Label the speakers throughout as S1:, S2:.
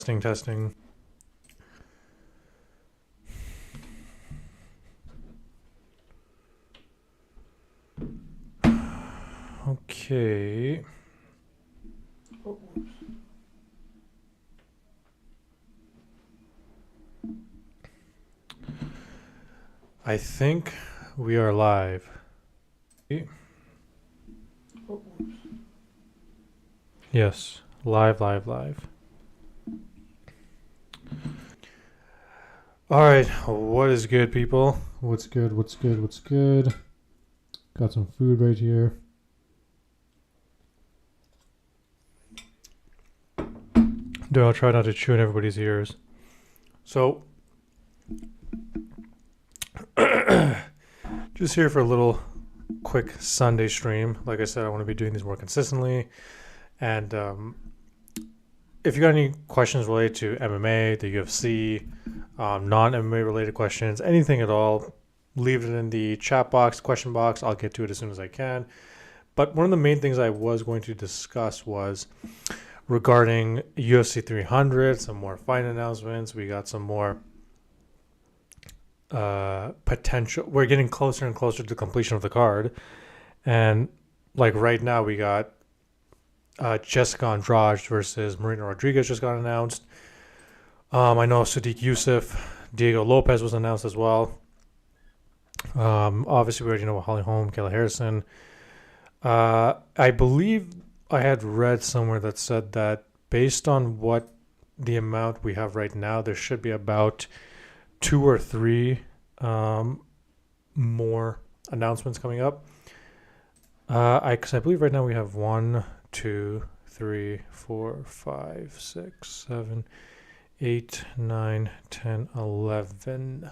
S1: Testing. Okay. I think we are live. Yes, live. All right, what is good, people? What's good? Got some food right here. Dude, I'll try not to chew in everybody's ears. So, just here for a little quick Sunday stream. Like I said, I want to be doing these more consistently. And if you got any questions related to MMA, the UFC, non-MMA related questions, anything at all, leave it in the chat box, question box. I'll get to it as soon as I can. But one of the main things I was going to discuss was regarding UFC 300, some more fight announcements. We got some more potential. We're getting closer and closer to completion of the card. And like right now, we got Jessica Andrade versus Marina Rodriguez just got announced. I know Sadiq Youssef, Diego Lopez was announced as well. Obviously, we already know Holly Holm, Kayla Harrison. I believe I had read somewhere that said that based on what the amount we have right now, there should be about 2 or 3 more announcements coming up. Because I believe right now we have 1, 2, 3, 4, 5, 6, 7, 8, 9, 10, 11.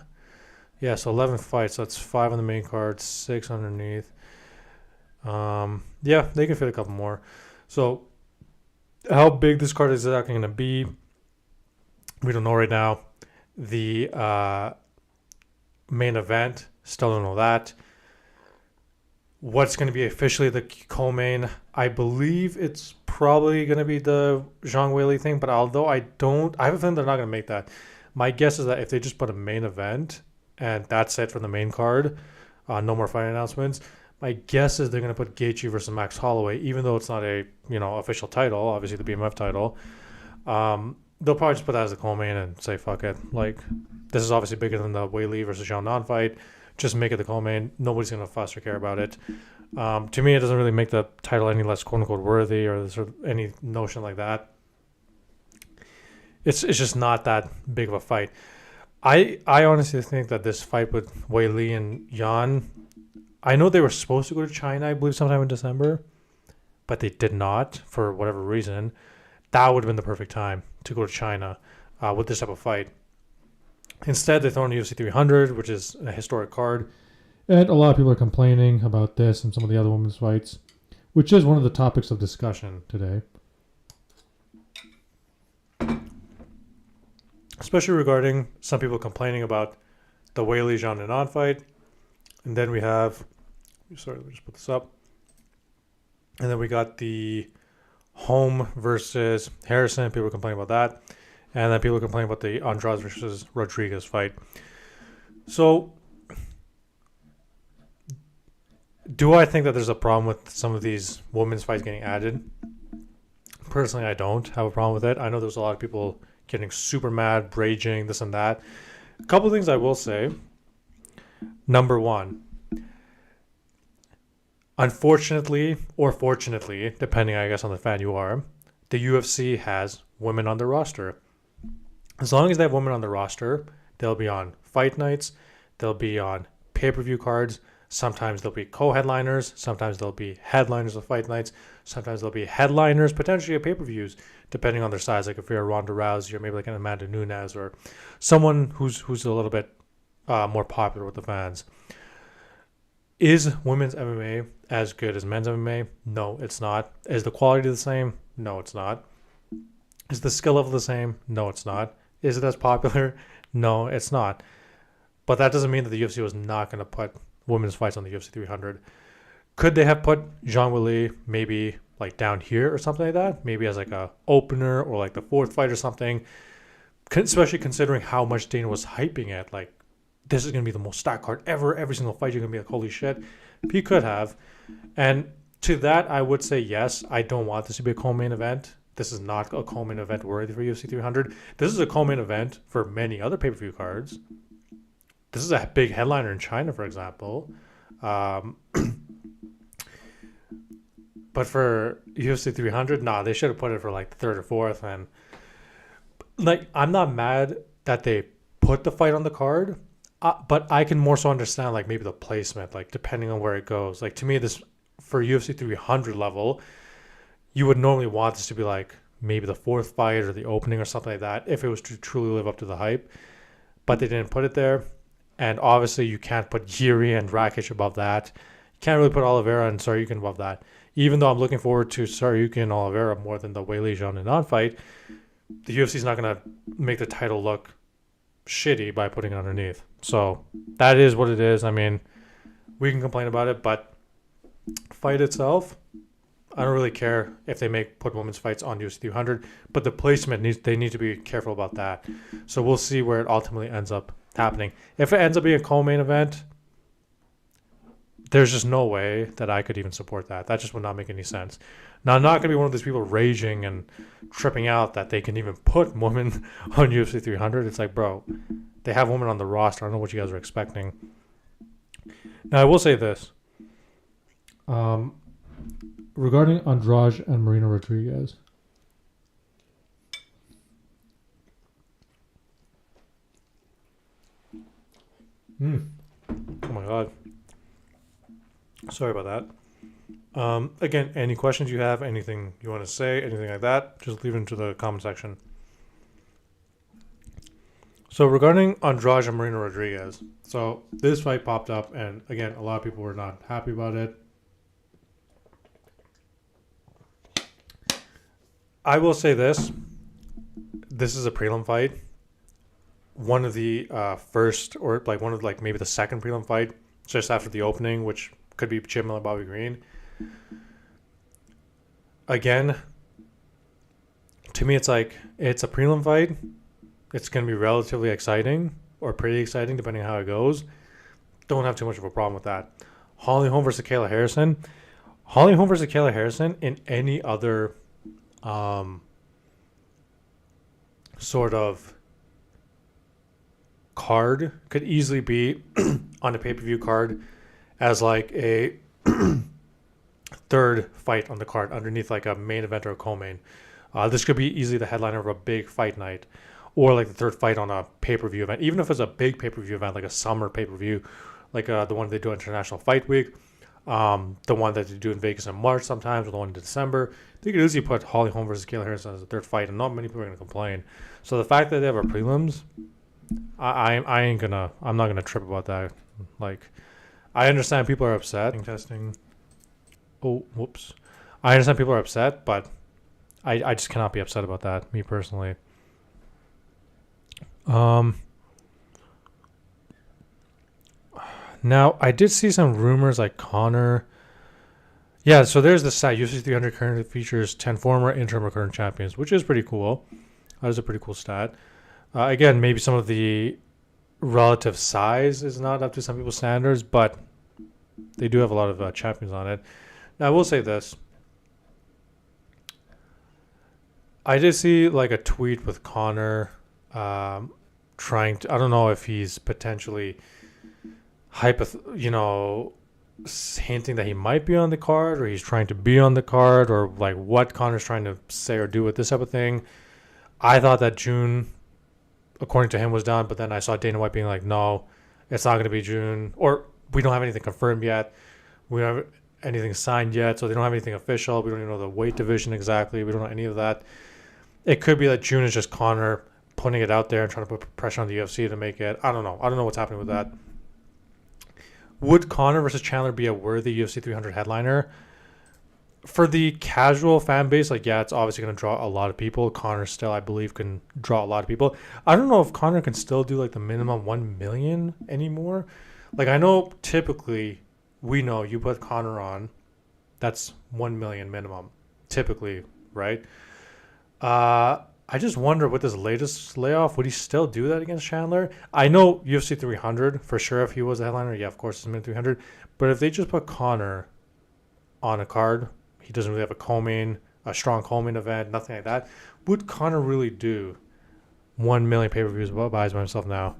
S1: Yeah, so 11 fights. That's 5 on the main card, 6 underneath. Yeah, they can fit a couple more. So how big this card is exactly going to be, we don't know right now. The main event, still don't know that. What's going to be officially the co-main, I believe it's probably going to be the Zhang Weili thing, but although I have a feeling they're not going to make that. My guess is that if they just put a main event and that's it for the main card, no more fight announcements, my guess is they're going to put Gaethje versus Max Holloway, even though it's not a official title, obviously the BMF title. They'll probably just put that as the co-main and say, fuck it. Like, this is obviously bigger than the Weili versus Zhao Nan fight. Just make it the co-main. Nobody's going to fuss or care about it. To me, it doesn't really make the title any less quote-unquote worthy or sort of any notion like that. It's just not that big of a fight. I honestly think that this fight with Weili and Yan, I know they were supposed to go to China, I believe, sometime in December, but they did not for whatever reason. That would have been the perfect time to go to China with this type of fight. Instead, they throw in UFC 300, which is a historic card. And a lot of people are complaining about this and some of the other women's fights, which is one of the topics of discussion today. Especially regarding some people complaining about the Weili-Zhang Nan fight. And then we have... Sorry, let me just put this up. And then we got the Holm versus Harrison. People are complaining about that. And then people are complaining about the Andrade versus Rodriguez fight. So, do I think that there's a problem with some of these women's fights getting added? Personally, I don't have a problem with it. I know there's a lot of people getting super mad, raging, this and that. A couple of things I will say. Number one, unfortunately, or fortunately, depending, I guess, on the fan you are, the UFC has women on their roster. As long as they have women on the roster, they'll be on fight nights, they'll be on pay-per-view cards, sometimes they'll be co-headliners, sometimes they'll be headliners of fight nights, sometimes they'll be headliners, potentially of pay-per-views, depending on their size. Like if you're a Ronda Rousey or maybe like an Amanda Nunes or someone who's a little bit more popular with the fans. Is women's MMA as good as men's MMA? No, it's not. Is the quality the same? No, it's not. Is the skill level the same? No, it's not. Is it as popular? No, it's not. But that doesn't mean that the UFC was not going to put women's fights on the UFC 300. Could they have put Zhang Weili maybe like down here or something like that, maybe as like a opener or like the fourth fight or something. Especially considering how much Dana was hyping it, like this is gonna be the most stacked card ever. Every single fight you're gonna be like, holy shit. He could have, and to that I would say yes. I don't want this to be a co-main event. This is not a co-main event worthy for UFC 300. This is a co-main event for many other pay-per-view cards. This is a big headliner in China, for example. But for UFC 300, nah, they should have put it for like the third or fourth. And like, I'm not mad that they put the fight on the card, but I can more so understand like maybe the placement, like depending on where it goes. Like to me, this for UFC 300 level, you would normally want this to be like maybe the fourth fight or the opening or something like that if it was to truly live up to the hype. But they didn't put it there. And obviously, you can't put Yuri and Rakic above that. You can't really put Oliveira and Saryukin above that. Even though I'm looking forward to Saryukin and Oliveira more than the Weili Zhang and fight, the UFC is not going to make the title look shitty by putting it underneath. So that is what it is. I mean, we can complain about it, but fight itself, I don't really care if they put women's fights on UFC 300, but the placement they need to be careful about that. So we'll see where it ultimately ends up happening. If it ends up being a co-main event, there's just no way that I could even support that. That just would not make any sense. Now, I'm not going to be one of those people raging and tripping out that they can even put women on UFC 300. It's like, bro, they have women on the roster. I don't know what you guys are expecting. Now, I will say this. Regarding Andrade and Marina Rodriguez. Oh my God. Sorry about that. Again, any questions you have, anything you want to say, anything like that, just leave it into the comment section. So regarding Andrade and Marina Rodriguez, so this fight popped up, and again, a lot of people were not happy about it. I will say this. This is a prelim fight. One of the first, or like one of like maybe the second prelim fight, just after the opening, which could be Chip Miller, Bobby Green. Again, to me, it's like it's a prelim fight. It's going to be relatively exciting or pretty exciting, depending on how it goes. Don't have too much of a problem with that. Holly Holm versus Kayla Harrison. Holly Holm versus Kayla Harrison in any other sort of card could easily be on a pay-per-view card as like a third fight on the card underneath like a main event or a co-main. This could be easily the headliner of a big fight night or like the third fight on a pay-per-view event. Even if it's a big pay-per-view event like a summer pay-per-view, like the one they do at International Fight Week, the one that they do in Vegas in March sometimes, or the one in December. They could easily put Holly Holm versus Kayla Harrison as a third fight, and not many people are going to complain. So the fact that they have a prelims, I'm not gonna trip about that. Like, I understand people are upset. Testing. Oh, whoops. I understand people are upset, but I just cannot be upset about that, me personally. Now, I did see some rumors like Connor. Yeah, so there's the stat. UFC 300 currently features 10 former, interim, or current champions, which is pretty cool. That is a pretty cool stat. Again, maybe some of the relative size is not up to some people's standards, but they do have a lot of champions on it. Now, I will say this. I did see like a tweet with Connor trying to, I don't know if he's potentially hinting that he might be on the card, or he's trying to be on the card, or like what Connor's trying to say or do with this type of thing. I thought that June, according to him, was done, but then I saw Dana White being like, no, it's not going to be June, or we don't have anything confirmed yet. We don't have anything signed yet, so they don't have anything official. We don't even know the weight division exactly. We don't know any of that. It could be that June is just Connor putting it out there and trying to put pressure on the UFC to make it. I don't know. I don't know what's happening with that. Would Connor versus Chandler be a worthy UFC 300 headliner? For the casual fan base, like, yeah, it's obviously going to draw a lot of people. Connor still, I believe, can draw a lot of people. I don't know if Connor can still do, like, the minimum 1 million anymore. Like, I know typically, we know you put Connor on, that's 1 million minimum. typically, right? I just wonder with this latest layoff, would he still do that against Chandler? I know UFC 300 for sure. If he was the headliner, yeah, of course it's minute 300. But if they just put Conor on a card, he doesn't really have a strong co-main event, nothing like that. Would Conor really do 1 million pay-per-views buys by himself now?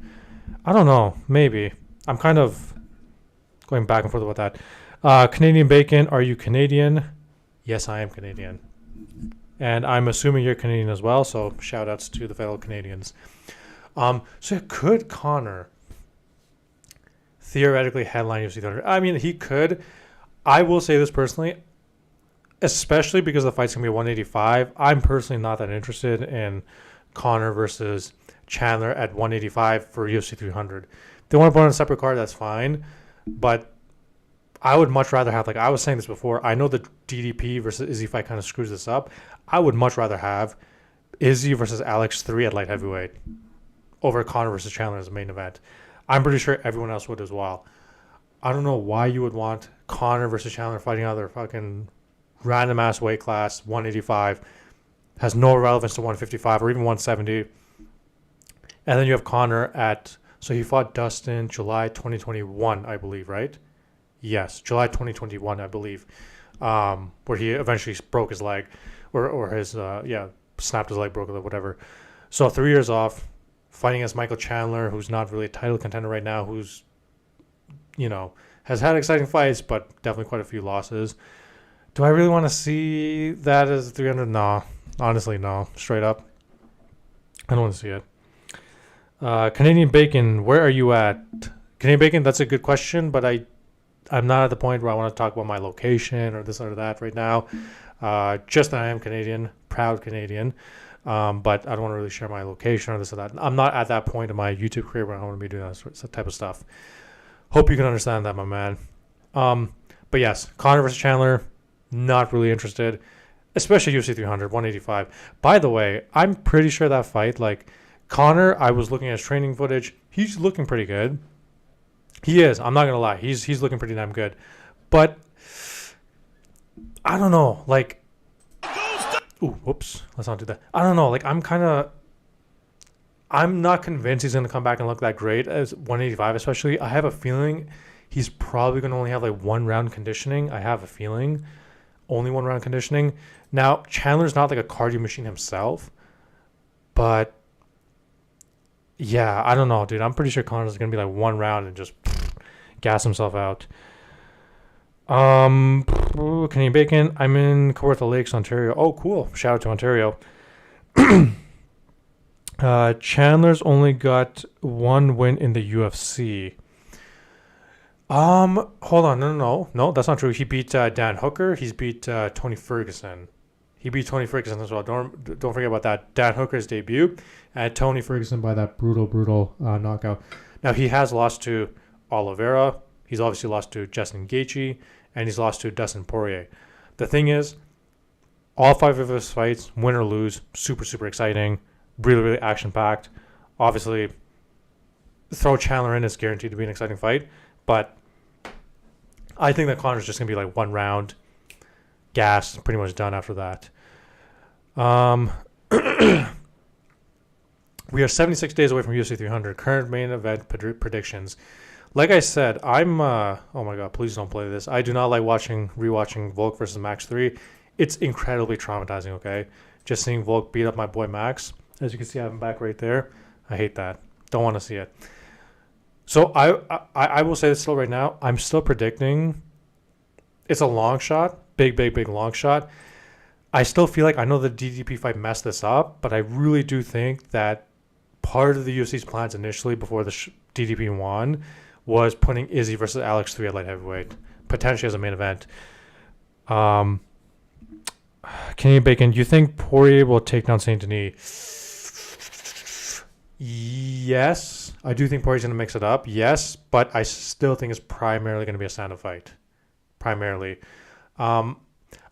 S1: I don't know. Maybe. I'm kind of going back and forth about that. Canadian Bacon, are you Canadian? Yes, I am Canadian. And I'm assuming you're Canadian as well, so shout outs to the fellow Canadians. So could Conor theoretically headline UFC 300? I mean, he could. I will say this personally, especially because the fight's going to be 185. I'm personally not that interested in Conor versus Chandler at 185 for UFC 300. If they want to put on a separate card, that's fine. But I would much rather have, like I was saying this before, I know the DDP versus Izzy fight kind of screws this up. I would much rather have Izzy versus Alex 3 at light heavyweight over Conor versus Chandler as a main event. I'm pretty sure everyone else would as well. I don't know why you would want Conor versus Chandler fighting out their fucking random ass weight class, 185. Has no relevance to 155 or even 170. And then you have Conor so he fought Dustin July 2021, I believe, right? Yes, July 2021, I believe, where he eventually broke his leg, or his snapped his leg, broke it, whatever. So 3 years off, fighting against Michael Chandler, who's not really a title contender right now, who's, has had exciting fights, but definitely quite a few losses. Do I really want to see that as 300? No, honestly, no. Straight up, I don't want to see it. Canadian Bacon, where are you at? Canadian Bacon, that's a good question, but I'm not at the point where I want to talk about my location or this or that right now. Just that I am Canadian, proud Canadian, but I don't want to really share my location or this or that. I'm not at that point in my YouTube career where I want to be doing that type of stuff. Hope you can understand that, my man. But yes, Conor versus Chandler, not really interested, especially UFC 300, 185. By the way, I'm pretty sure that fight, like Conor, I was looking at his training footage. He's looking pretty good. He is. I'm not gonna lie. He's looking pretty damn good, but I don't know. Like, ooh, whoops. Let's not do that. I don't know. Like, I'm not convinced he's gonna come back and look that great as 185. Especially, I have a feeling he's probably gonna only have like 1 round conditioning. I have a feeling, only 1 round conditioning. Now, Chandler's not like a cardio machine himself, but yeah, I don't know, dude. I'm pretty sure Conor's gonna be like 1 round and just gas himself out. Canadian Bacon, I'm in Kawartha Lakes, Ontario. Oh, cool. Shout out to Ontario. Chandler's only got 1 win in the UFC. Hold on. No, that's not true. He beat Dan Hooker. He's beat Tony Ferguson. He beat Tony Ferguson as well. Don't forget about that. Dan Hooker's debut and Tony Ferguson by that brutal knockout. Now, he has lost to Oliveira. He's obviously lost to Justin Gaethje, and he's lost to Dustin Poirier. The thing is, all 5 of his fights, win or lose, super, super exciting, really action-packed. Obviously, throw Chandler in is guaranteed to be an exciting fight, but I think that Conor's just going to be like 1 round, gas, pretty much done after that. We are 76 days away from UFC 300. Current main event predictions. Like I said, I'm oh my god, please don't play this. I do not like rewatching Volk versus Max 3. It's incredibly traumatizing, okay? Just seeing Volk beat up my boy Max. As you can see, I have him back right there. I hate that. Don't want to see it. So I will say this still right now. I'm still predicting it's a long shot. Big long shot. I still feel like I know the DDP fight messed this up, but I really do think that part of the UFC's plans initially before the DDP won was putting Izzy versus Alex 3 at light heavyweight, potentially as a main event. Canadian Bacon, do you think Poirier will take down Saint Denis? Yes, I do think Poirier's going to mix it up. Yes, but I still think it's primarily going to be a stand-up fight. Primarily.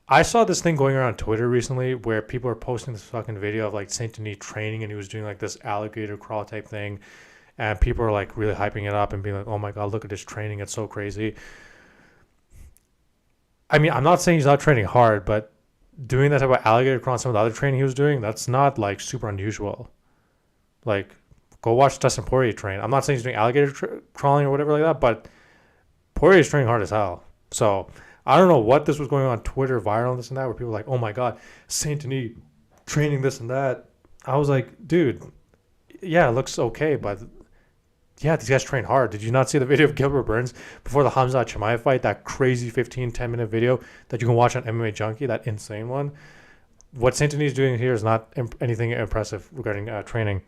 S1: I saw this thing going around Twitter recently where people are posting this fucking video of like Saint Denis training, and he was doing like this alligator crawl type thing, and people are like really hyping it up and being like, oh my god, look at this training, it's so crazy. I mean, I'm not saying he's not training hard, but doing that type of alligator crawl on some of the other training he was doing, that's not like super unusual. Like, go watch Dustin Poirier train. I'm not saying he's doing alligator crawling or whatever like that, but Poirier's training hard as hell. So I don't know what this was going on Twitter viral and this and that, where people were like, oh my God, Saint Denis training this and that. I was like, dude, yeah, it looks okay, but yeah, these guys train hard. Did you not see the video of Gilbert Burns before the Hamza Chimaev fight? That crazy 10-minute video that you can watch on MMA Junkie, that insane one. What Saint Denis is doing here is not anything impressive regarding training.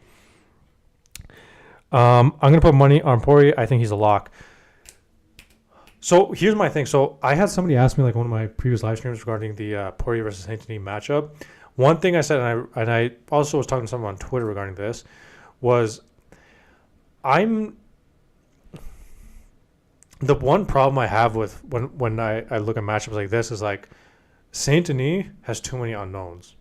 S1: I'm going to put money on Poirier. I think he's a lock. So here's my thing. So I had somebody ask me, like, one of my previous live streams regarding the Poirier versus Saint Denis matchup. One thing I said, and I also was talking to someone on Twitter regarding this, was the one problem I have with when I look at matchups like this is like Saint Denis has too many unknowns,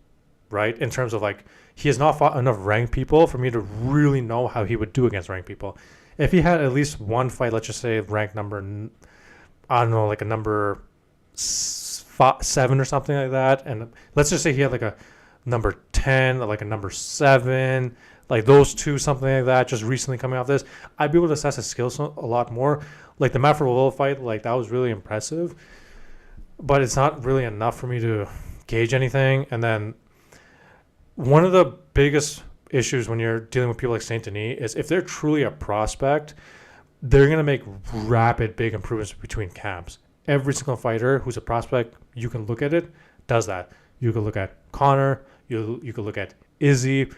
S1: right? In terms of like, he has not fought enough ranked people for me to really know how he would do against ranked people. If he had at least one fight, let's just say ranked number, I don't know, like a number 7 or something like that, and let's just say he had like a number 10, like a number 7, like those two, something like that, just recently coming off this, I'd be able to assess his skills a lot more. Like the Matt Frevola fight, like that was really impressive, but it's not really enough for me to gauge anything. And then one of the biggest issues when you're dealing with people like Saint Denis is if they're truly a prospect, they're going to make rapid, big improvements between camps. Every single fighter who's a prospect, you can look at it, does that. You can look at Connor, you can look at Izzy,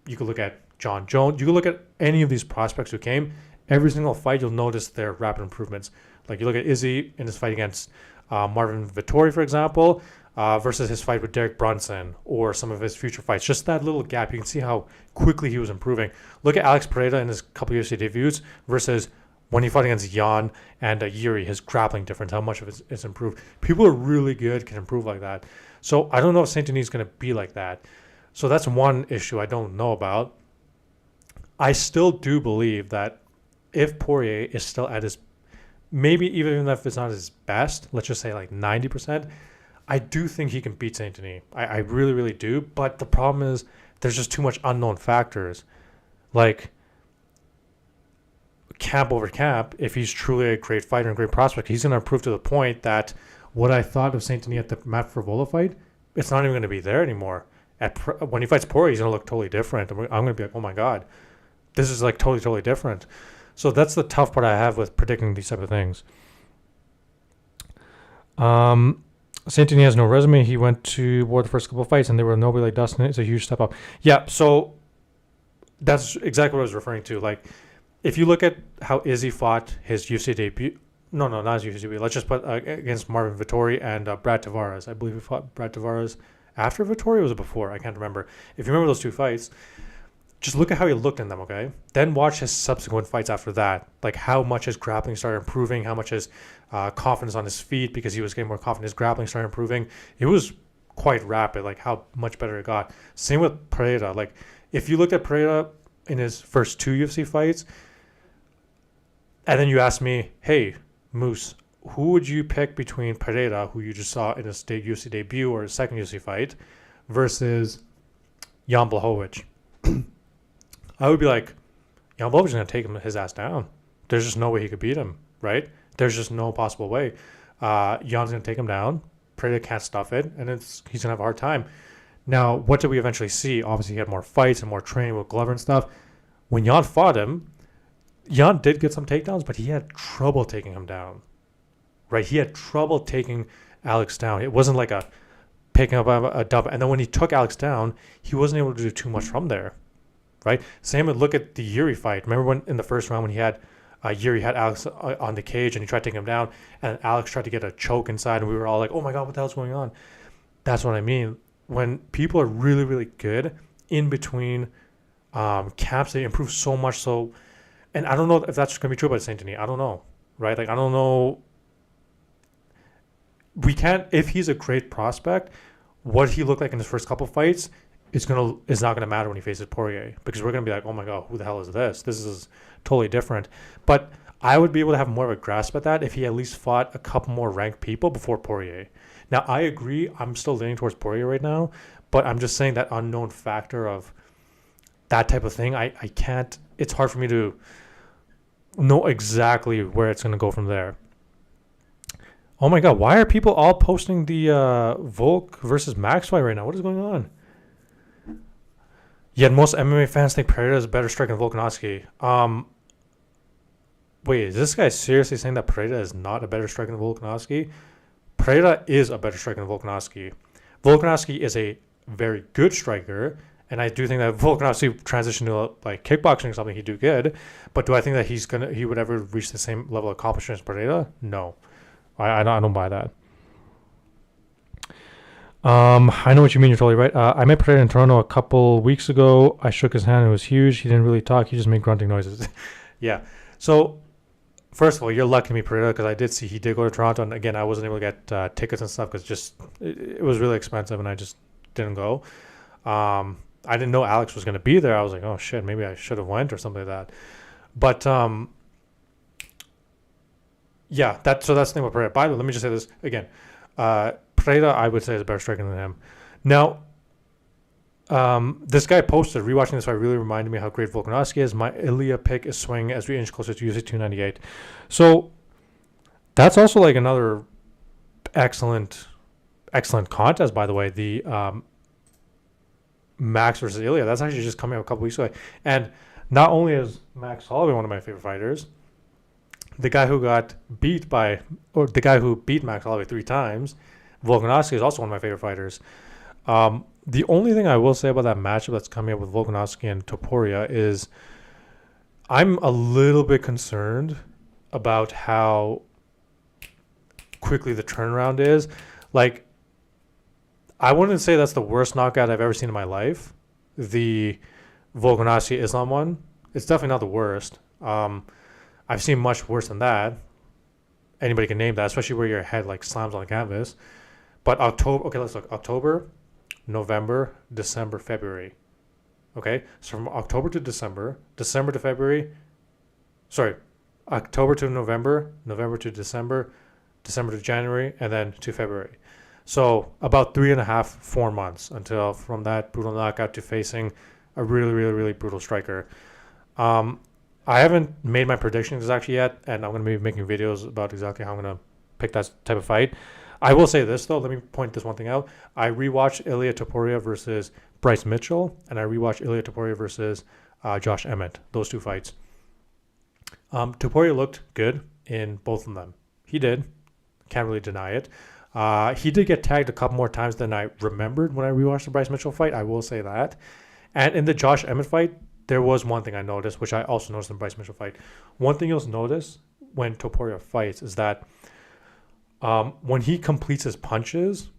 S1: you can look at John Jones, you can look at any of these prospects who came. Every single fight, you'll notice their rapid improvements. Like you look at Izzy in his fight against Marvin Vettori, for example, versus his fight with Derek Brunson or some of his future fights. Just that little gap, you can see how quickly he was improving. Look at Alex Pereira in his couple UFC debuts versus when he fought against Jan and Yuri, his grappling difference, how much of it's improved. People are really good, can improve like that. So I don't know if Saint Denis is going to be like that. So that's one issue I don't know about. I still do believe that if Poirier is still at his, maybe even if it's not his best, let's just say like 90%, I do think he can beat Saint Denis. I really, really do. But the problem is there's just too much unknown factors. Like camp over camp, if he's truly a great fighter and great prospect, he's going to improve to the point that what I thought of Saint Denis at the Matt Frevola fight, it's not even going to be there anymore. When he fights Poirier, he's going to look totally different. I'm going to be like, oh my God, this is like totally, totally different. So that's the tough part I have with predicting these type of things. Saint Denis has no resume. He went to war the first couple of fights, and there were nobody like Dustin. It's a huge step up. Yeah, so that's exactly what I was referring to. Like, if you look at how Izzy fought his UFC debut, no, not his UFC debut. Let's just put against Marvin Vettori and Brad Tavares. I believe he fought Brad Tavares after Vettori, or was it before? I can't remember. If you remember those two fights, just look at how he looked in them, okay? Then watch his subsequent fights after that. Like how much his grappling started improving, how much his confidence on his feet, because he was getting more confident, his grappling started improving. It was quite rapid, like how much better it got. Same with Pereira. Like if you looked at Pereira in his first 2 UFC fights, and then you ask me, hey, Moose, who would you pick between Pereira, who you just saw in his UFC debut or his second UFC fight, versus Jan Blachowicz? I would be like, Jan Blachowicz is going to take his ass down. There's just no way he could beat him, right? There's just no possible way. Jan's going to take him down. Pereira can't stuff it, and he's going to have a hard time. Now, what did we eventually see? Obviously, he had more fights and more training with Glover and stuff. When Jan fought him, Jan did get some takedowns, but he had trouble taking him down, right? He had trouble taking Alex down. It wasn't like a picking up a dub. And then when he took Alex down, he wasn't able to do too much from there, right? Same with look at the Yuri fight. Remember when in the first round when he had Yuri had Alex on the cage and he tried to take him down, and Alex tried to get a choke inside, and we were all like, oh my God, what the hell's going on? That's what I mean. When people are really, really good in between camps, they improve so much. So, and I don't know if that's going to be true about Saint Denis. I don't know, right? Like, I don't know. We can't, if he's a great prospect, what he looked like in his first couple fights is not going to matter when he faces Poirier, because we're going to be like, oh my God, who the hell is this? This is totally different. But I would be able to have more of a grasp at that if he at least fought a couple more ranked people before Poirier. Now, I agree. I'm still leaning towards Poirier right now, but I'm just saying that unknown factor of that type of thing. I can't. It's hard for me to know exactly where it's going to go from there. Oh my god, why are people all posting the Volk versus Max fight right now? What is going on? Yet most MMA fans think Pereira is a better striker than Volkanovski. Wait, is this guy seriously saying that Pereira is not a better striker than Volkanovski? Pereira is a better striker than Volkanovski. Volkanovski is a very good striker, and I do think that Volkanovski transition to like kickboxing or something, he'd do good. But do I think that he would ever reach the same level of accomplishment as Pereira? No, I don't buy that. I know what you mean. You're totally right. I met Pereira in Toronto a couple weeks ago. I shook his hand. It was huge. He didn't really talk. He just made grunting noises. Yeah. So, first of all, you're lucky to meet Pereira because I did see he did go to Toronto. And again, I wasn't able to get tickets and stuff because it was really expensive and I just didn't go. I didn't know Alex was going to be there. I was like, oh shit, maybe I should have went or something like that. But yeah, that's the thing with Pereira. By the way, let me just say this again. Pereira, I would say, is a better striker than him. Now, this guy posted, rewatching this fight really reminded me how great Volkanovski is. My Ilya pick is swinging as we inch closer to UFC 298. So, that's also like another excellent contest, by the way. The Max versus Ilya. That's actually just coming out a couple weeks ago. And not only is Max Holloway one of my favorite fighters, the guy who beat Max Holloway 3 times, Volkanovski, is also one of my favorite fighters. The only thing I will say about that matchup that's coming up with Volkanovski and Topuria is I'm a little bit concerned about how quickly the turnaround is. Like, I wouldn't say that's the worst knockout I've ever seen in my life. The Volkanovski Islam one. It's definitely not the worst. I've seen much worse than that. Anybody can name that, especially where your head like slams on the canvas. But let's look. October, November, December, February. Okay, so from October to December, December to February, October to November, November to December, December to January, and then to February. So about 3.5, 4 months until from that brutal knockout to facing a really, really, really brutal striker. I haven't made my predictions actually yet, and I'm going to be making videos about exactly how I'm going to pick that type of fight. I will say this, though. Let me point this one thing out. I rewatched Ilya Topuria versus Bryce Mitchell, and I rewatched Ilya Topuria versus Josh Emmett, those 2 fights. Topuria looked good in both of them. He did. Can't really deny it. He did get tagged a couple more times than I remembered when I rewatched the Bryce Mitchell fight. I will say that. And in the Josh Emmett fight, there was one thing I noticed, which I also noticed in the Bryce Mitchell fight. One thing you'll notice when Topuria fights is that when he completes his punches,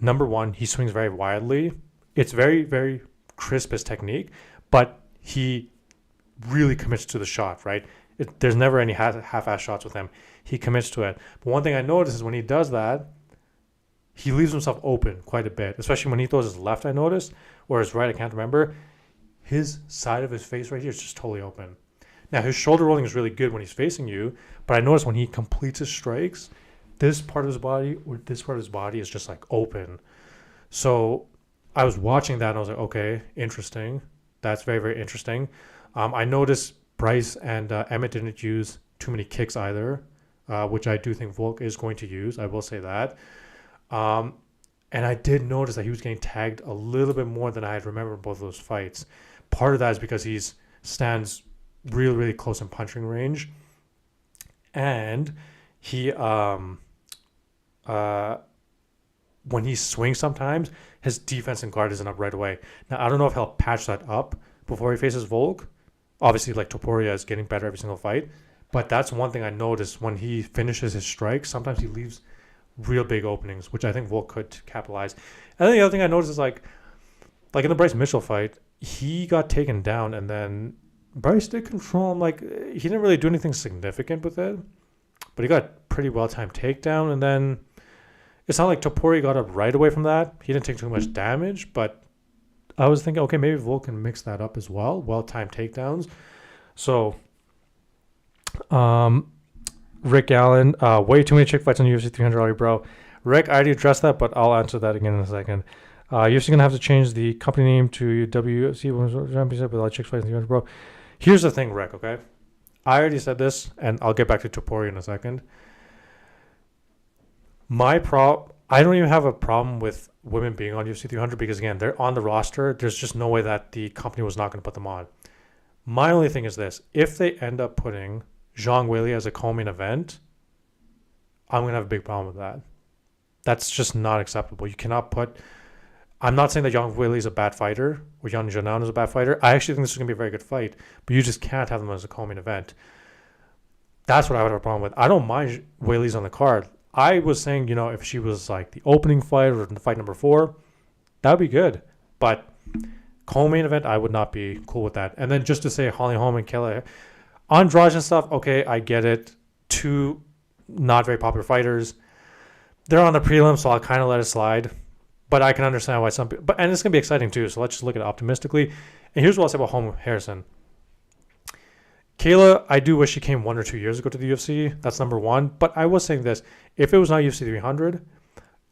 S1: number one, he swings very wildly. It's very, very crisp, his technique, but he really commits to the shot, right? There's never any half-ass shots with him. He commits to it. But one thing I noticed is when he does that, he leaves himself open quite a bit, especially when he throws his left, I noticed, or his right, I can't remember. His side of his face right here is just totally open. Now, his shoulder rolling is really good when he's facing you, but I noticed when he completes his strikes, this part of his body or this part of his body is just like open. So I was watching that and I was like, okay, interesting. That's very, very interesting. I noticed Bryce and Emmett didn't use too many kicks either, which I do think Volk is going to use. I will say that. And I did notice that he was getting tagged a little bit more than I had remembered in both of those fights. Part of that is because he stands really, really close in punching range. And he, when he swings sometimes, his defense and guard isn't up right away. Now, I don't know if he'll patch that up before he faces Volk. Obviously, like Topuria is getting better every single fight. But that's one thing I noticed when he finishes his strikes. Sometimes he leaves real big openings, which I think Volk could capitalize. And then the other thing I noticed is like in the Bryce Mitchell fight, he got taken down and then Bryce did control him. Like, he didn't really do anything significant with it, but he got pretty well-timed takedown. And then it's not like Topuria got up right away from that. He didn't take too much damage, but I was thinking, okay, maybe Volk can mix that up as well. Well-timed takedowns. So, Rick Allen, way too many chick fights on UFC 300 already, bro. Rick, I already addressed that, but I'll answer that again in a second. UFC gonna have to change the company name to WFC Women's Championship with all chicks fighting 300, bro. Here's the thing, Rick. Okay, I already said this, and I'll get back to Topuria in a second. I don't even have a problem with women being on UFC 300 because again, they're on the roster. There's just no way that the company was not going to put them on. My only thing is this: if they end up putting Zhang Weili as a co-main event, I'm gonna have a big problem with that. That's just not acceptable. You cannot put. I'm not saying that Zhang Weili is a bad fighter or Yan Zhenan is a bad fighter. I actually think this is gonna be a very good fight, but you just can't have them as a co-main event. That's what I would have a problem with. I don't mind Weili's on the card. I was saying, if she was like the opening fight or the fight number 4, that would be good. But co-main event, I would not be cool with that. And then just to say Holly Holm and Kayla Andrade and stuff, okay, I get it. 2 not very popular fighters. They're on the prelim, so I'll kind of let it slide. But I can understand why some people... And it's going to be exciting too, so let's just look at it optimistically. And here's what I'll say about Holm Harrison. Kayla, I do wish she came 1 or 2 years ago to the UFC. That's number 1. But I was saying this. If it was not UFC 300,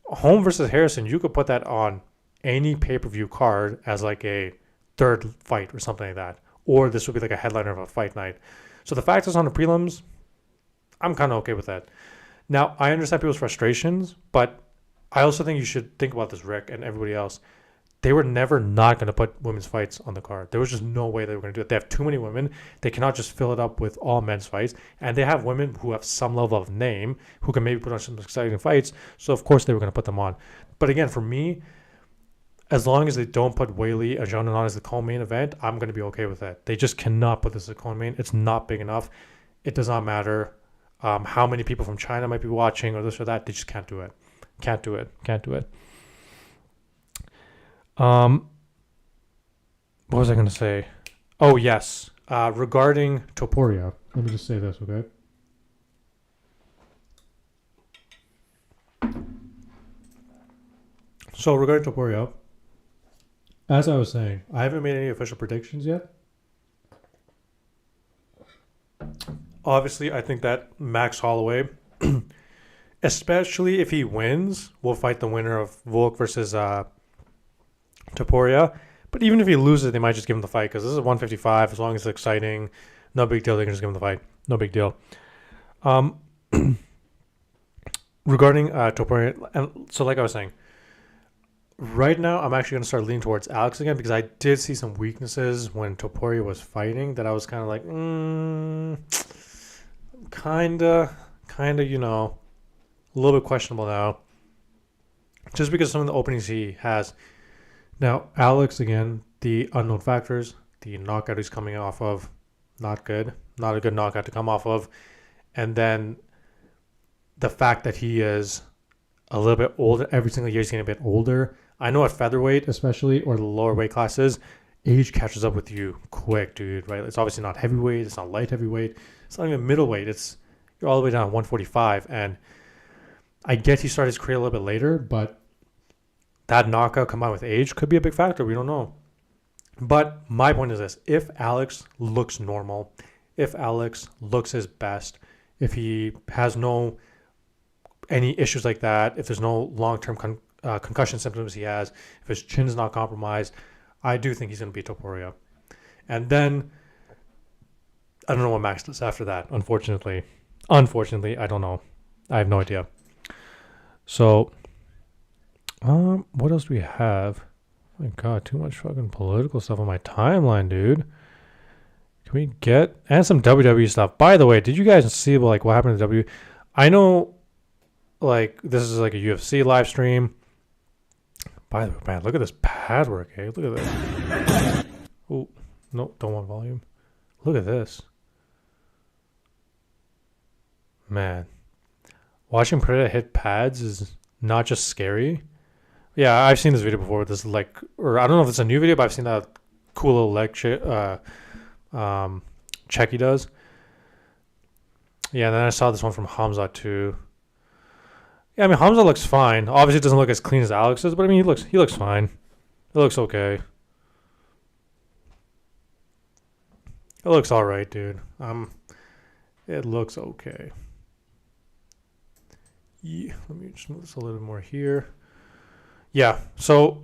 S1: Holm versus Harrison, you could put that on any pay-per-view card as like a third fight or something like that. Or this would be like a headliner of a fight night. So the fact it's on the prelims, I'm kind of okay with that. Now, I understand people's frustrations, but I also think you should think about this, Rick, and everybody else. They were never not going to put women's fights on the card. There was just no way they were going to do it. They have too many women. They cannot just fill it up with all men's fights. And they have women who have some level of name who can maybe put on some exciting fights. So, of course, they were going to put them on. But again, for me, as long as they don't put Weili and Zhang Nan as the co-main event, I'm going to be okay with that. They just cannot put this as a co-main. It's not big enough. It does not matter how many people from China might be watching or this or that. They just can't do it. Can't do it. What was I going to say? Oh, yes. Regarding Topuria. Let me just say this, okay? So, regarding Topuria, as I was saying, I haven't made any official predictions yet. Obviously, I think that Max Holloway, especially if he wins, will fight the winner of Volk versus Topuria. But even if he loses, they might just give him the fight because this is 155. As long as it's exciting, no big deal. They can just give him the fight. No big deal. Regarding Topuria, and so like I was saying, right now I'm actually going to start leaning towards Alex again because I did see some weaknesses when Topuria was fighting that I was kind of like, kind of, a little bit questionable now. Just because of some of the openings he has. Now, Alex, again, the unknown factors, the knockout he's coming off of, not good. Not a good knockout to come off of. And then the fact that he is a little bit older. Every single year he's getting a bit older. I know at featherweight especially, or the lower weight classes, age catches up with you quick, dude, right? It's obviously not heavyweight. It's not light heavyweight. It's not even middleweight. You're all the way down to 145. And I get he started his career a little bit later, but that knockout combined with age could be a big factor. We don't know. But my point is this. If Alex looks normal, if Alex looks his best, if he has any issues like that, if there's no long-term concussion symptoms he has, if his chin is not compromised, I do think he's going to beat Topuria. And then, I don't know what Max does after that, unfortunately. I don't know. I have no idea. So, what else do we have? Oh my God, too much fucking political stuff on my timeline, dude. Can we get... And some WWE stuff. By the way, did you guys see what happened to WWE? I know, this is like a UFC live stream. By the way, man, look at this pad work, eh? Look at this. Oh, no, don't want volume. Look at this. Man. Watching Predator hit pads is not just scary. Yeah, I've seen this video before. This or I don't know if it's a new video, but I've seen that cool little leg check he does. Yeah, and then I saw this one from Hamza too. Yeah, I mean Hamza looks fine. Obviously, it doesn't look as clean as Alex's, but I mean he looks fine. It looks okay. It looks all right, dude. It looks okay. Yeah, let me just move this a little bit more here. Yeah. So,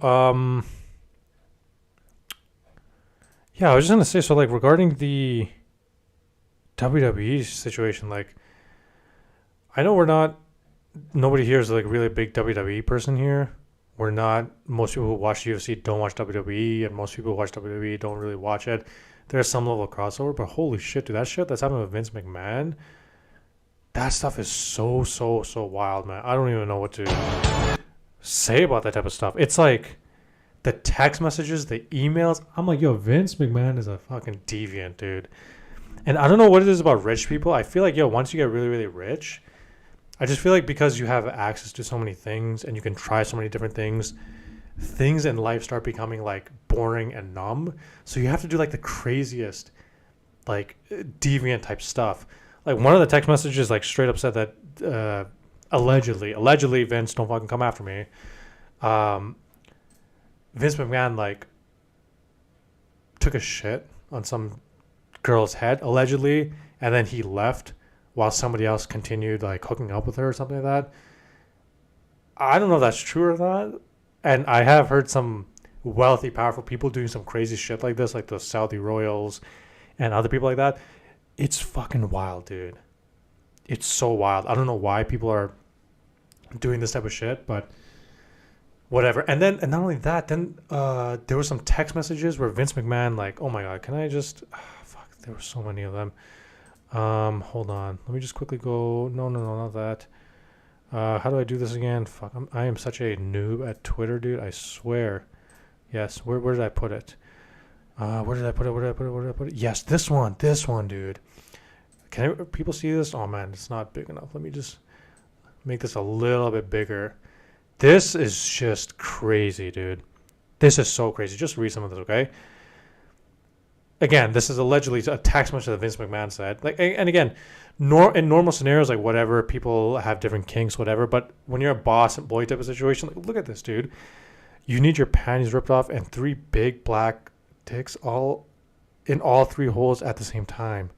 S1: yeah, I was just gonna say. So, like, regarding the WWE situation, like, I know we're not. Nobody here is like really a big WWE person here. We're not. Most people who watch UFC don't watch WWE, and most people who watch WWE don't really watch it. There's some level of crossover, but holy shit, dude, that shit that's happening with Vince McMahon, that stuff is so wild, man. I don't even know what to say about that type of stuff. It's like the text messages, the emails. I'm like, yo, Vince McMahon is a fucking deviant, dude. And I don't know what it is about rich people. I feel like, yo, once you get really rich, I just feel like because you have access to so many things and you can try so many different things, things in life start becoming like boring and numb. So you have to do like the craziest, like deviant type stuff. Like one of the text messages, like straight up said that allegedly, Vince, don't fucking come after me. Um, Vince McMahon like took a shit on some girl's head allegedly, and then he left while somebody else continued like hooking up with her or something like that. I don't know if that's true or not. And I have heard some wealthy, powerful people doing some crazy shit like this, like the Saudi royals and other people like that. It's fucking wild, dude. It's so wild. I don't know why people are doing this type of shit, but whatever. And not only that, then there were some text messages where Vince McMahon, like, oh my god, can I just fuck, there were so many of them. Hold on. Let me just quickly go. No, not that. How do I do this again? Fuck, I am such a noob at Twitter, dude. I swear. Yes. Where did I put it? Where did I put it? Yes, this one, dude. Can people see this? Oh man, it's not big enough. Let me just make this a little bit bigger. This is just crazy, dude. This is so crazy. Just read some of this, okay? Again, this is allegedly a text message that Vince McMahon said. Like, and again, in normal scenarios, like whatever, people have different kinks, whatever. But when you're a boss and boy type of situation, like, look at this, dude. You need your panties ripped off and 3 big black dicks all in all 3 holes at the same time.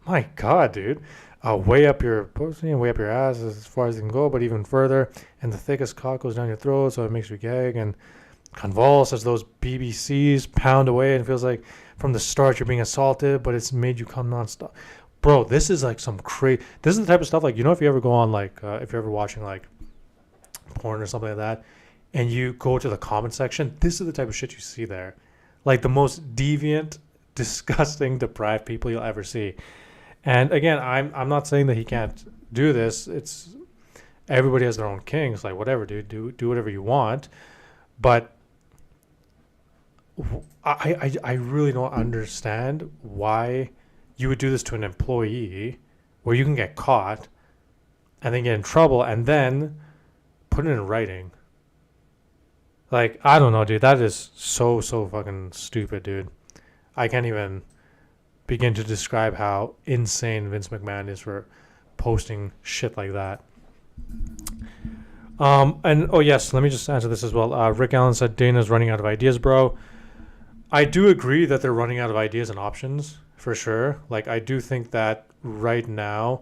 S1: My God, dude. Way up your pussy and way up your ass as far as it can go, but even further. And the thickest cock goes down your throat, so it makes you gag and convulse as those BBCs pound away, and it feels like from the start you're being assaulted, but it's made you come nonstop. Bro, this is like some crazy. This is the type of stuff, like, you know, if you ever go on like if you're ever watching like porn or something like that, and you go to the comment section, this is the type of shit you see there. Like the most deviant, disgusting, deprived people you'll ever see. And again, I'm not saying that he can't do this. It's everybody has their own kinks. Like whatever, dude, do whatever you want. But I really don't understand why you would do this to an employee, where you can get caught and then get in trouble and then put it in writing. Like, I don't know, dude. That is so fucking stupid, dude. I can't even begin to describe how insane Vince McMahon is for posting shit like that. And oh yes, let me just answer this as well. Rick Allen said Dana's running out of ideas, bro. I do agree that they're running out of ideas and options for sure. Like, I do think that right now,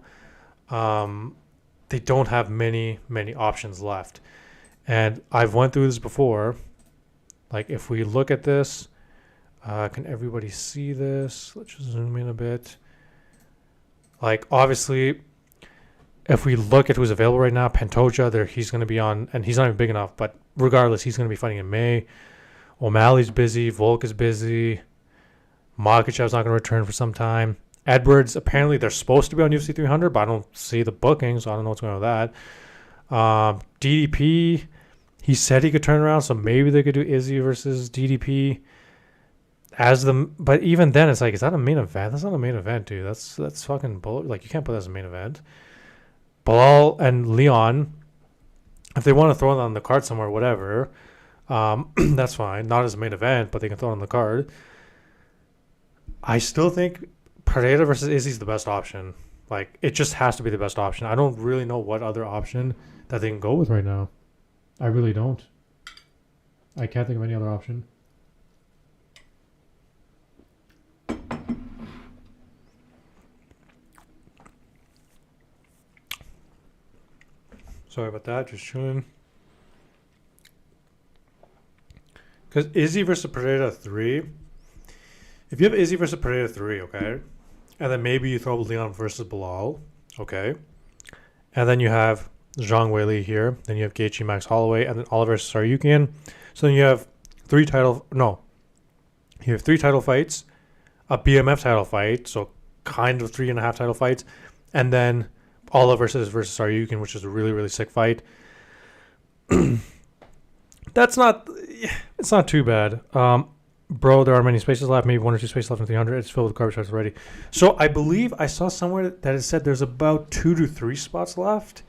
S1: they don't have many options left. And I've went through this before. Like, if we look at this, can everybody see this? Let's just zoom in a bit. Like, obviously, if we look at who's available right now, Pantoja, he's going to be on, and he's not even big enough, but regardless, he's going to be fighting in May. O'Malley's busy. Volk is busy. Makhachev's not going to return for some time. Edwards, apparently they're supposed to be on UFC 300, but I don't see the booking, so I don't know what's going on with that. DDP, he said he could turn around, so maybe they could do Izzy versus DDP. But even then, it's like, is that a main event? That's not a main event, dude. That's fucking bull. Like, you can't put that as a main event. Bilal and Leon, if they want to throw it on the card somewhere, whatever, that's fine. Not as a main event, but they can throw it on the card. I still think Pereira versus Izzy is the best option. Like, it just has to be the best option. I don't really know what other option that they can go with right now. I really don't. I can't think of any other option. Sorry about that. Just chilling. Because Izzy versus Pereira 3. If you have Izzy versus Pereira 3, okay, and then maybe you throw Leon versus Bilal, okay, and then you have Zhang Weili here, then you have Gaethje, Max Holloway, and then Oliver versus Saryukian. So then you have three title fights, a BMF title fight, so kind of 3.5 title fights, and then Oliver versus Saryukian, which is a really, really sick fight. It's not too bad. Bro, there are many spaces left, maybe 1 or 2 spaces left in 300. It's filled with garbage fights already. So I believe I saw somewhere that it said there's about 2 to 3 spots left.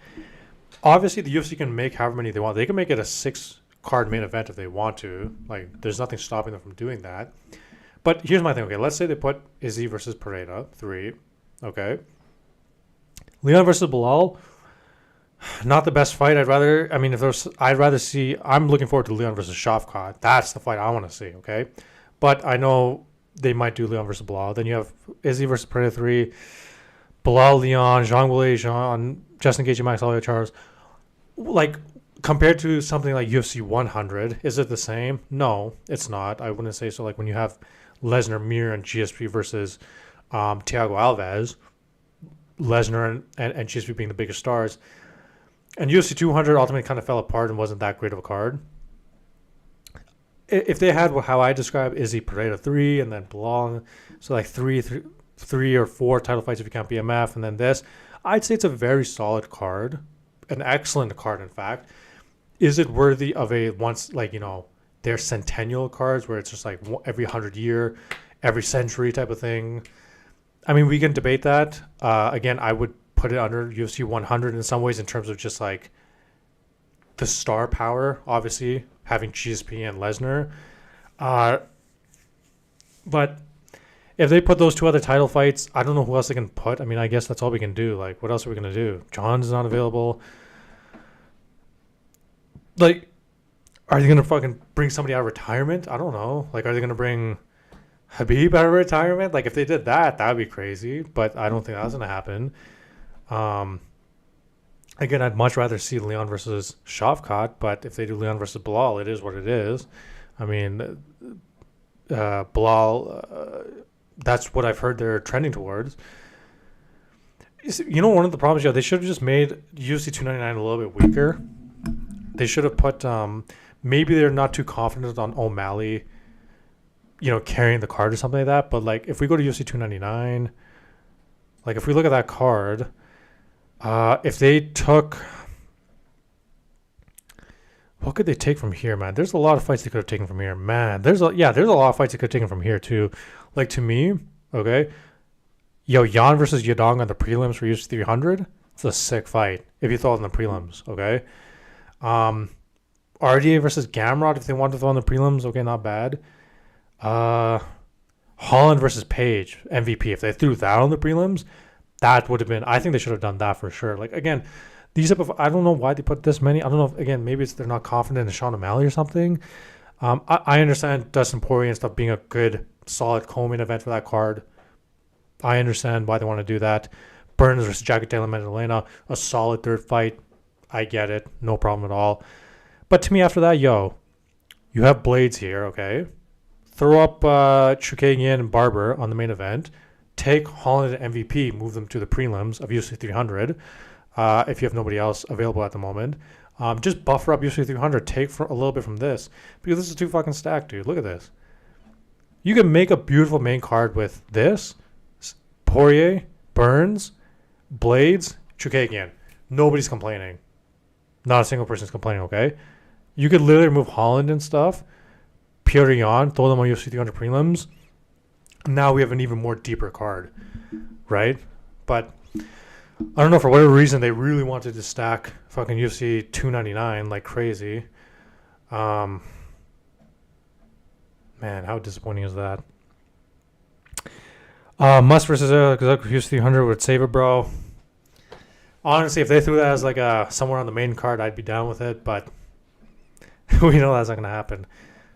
S1: Obviously, the UFC can make however many they want. They can make it a 6-card main event if they want to. Like, there's nothing stopping them from doing that. But here's my thing. Okay, let's say they put Izzy versus Pereira 3. Okay. Leon versus Bilal. Not the best fight. I'm looking forward to Leon versus Shavkat. That's the fight I want to see, okay? But I know they might do Leon versus Bilal. Then you have Izzy versus Pereira 3, Bilal, Leon, Zhang Weili, Justin Gaethje, Max Holloway, Charles. Like, compared to something like UFC 100, is it the same? No, it's not. I wouldn't say so. Like, when you have Lesnar, Mir, and GSP versus Thiago Alves, Lesnar and GSP being the biggest stars, and UFC 200 ultimately kind of fell apart and wasn't that great of a card. If they had how I describe Izzy Pereira 3 and then Bilal, so like three or 4 title fights if you count BMF, and then this, I'd say it's a very solid card, an excellent card, in fact. Is it worthy of their centennial cards where it's just like every 100 year, every century type of thing? I mean, we can debate that. Again, I would put it under UFC 100 in some ways in terms of just like the star power, obviously, having GSP and Lesnar. But if they put those 2 other title fights, I don't know who else they can put. I mean, I guess that's all we can do. Like, what else are we going to do? John's not available. Like, are they going to fucking bring somebody out of retirement? I don't know. Like, are they going to bring Habib out of retirement? Like, if they did that, that would be crazy. But I don't think that's going to happen. Again, I'd much rather see Leon versus Shavkat, but if they do Leon versus Bilal, it is what it is. I mean, Bilal, that's what I've heard they're trending towards. You know, one of the problems, they should have just made UFC 299 a little bit weaker. They should have put, maybe they're not too confident on O'Malley, carrying the card or something like that. But like, if we go to UFC 299, like if we look at that card, if they took, what could they take from here, man? There's a lot of fights they could have taken from here, man. There's a lot of fights they could have taken from here too. Like, to me, okay, Jan versus Yadong on the prelims for UFC 300. It's a sick fight if you throw it in the prelims, okay. RDA versus Gamrot if they want to throw in the prelims, okay, not bad. Holland versus Page MVP if they threw that on the prelims. That would have been, I think they should have done that for sure. Like, again, these type of, I don't know why they put this many. I don't know if, again, maybe it's they're not confident in Sean O'Malley or something. I understand Dustin Poirier and stuff being a good, solid co-main event for that card. I understand why they want to do that. Burns versus Jacket Della Maddalena, a solid third fight. I get it. No problem at all. But to me, after that, you have Blades here, okay? Throw up Chukagian and Barber on the main event. Take Holland and MVP, move them to the prelims of UFC 300 if you have nobody else available at the moment. Just buffer up UFC 300. Take a little bit from this because this is too fucking stacked, dude. Look at this. You can make a beautiful main card with this. Poirier, Burns, Blades, Chukagian. Nobody's complaining. Not a single person's complaining, okay? You could literally move Holland and stuff. Petr Yan, throw them on UFC 300 prelims. Now we have an even more deeper card, right? But I don't know, for whatever reason, they really wanted to stack fucking UFC 299 like crazy. Man, how disappointing is that? Musk versus UFC 300 would save it, bro. Honestly, if they threw that as like somewhere on the main card, I'd be down with it, but we know that's not going to happen.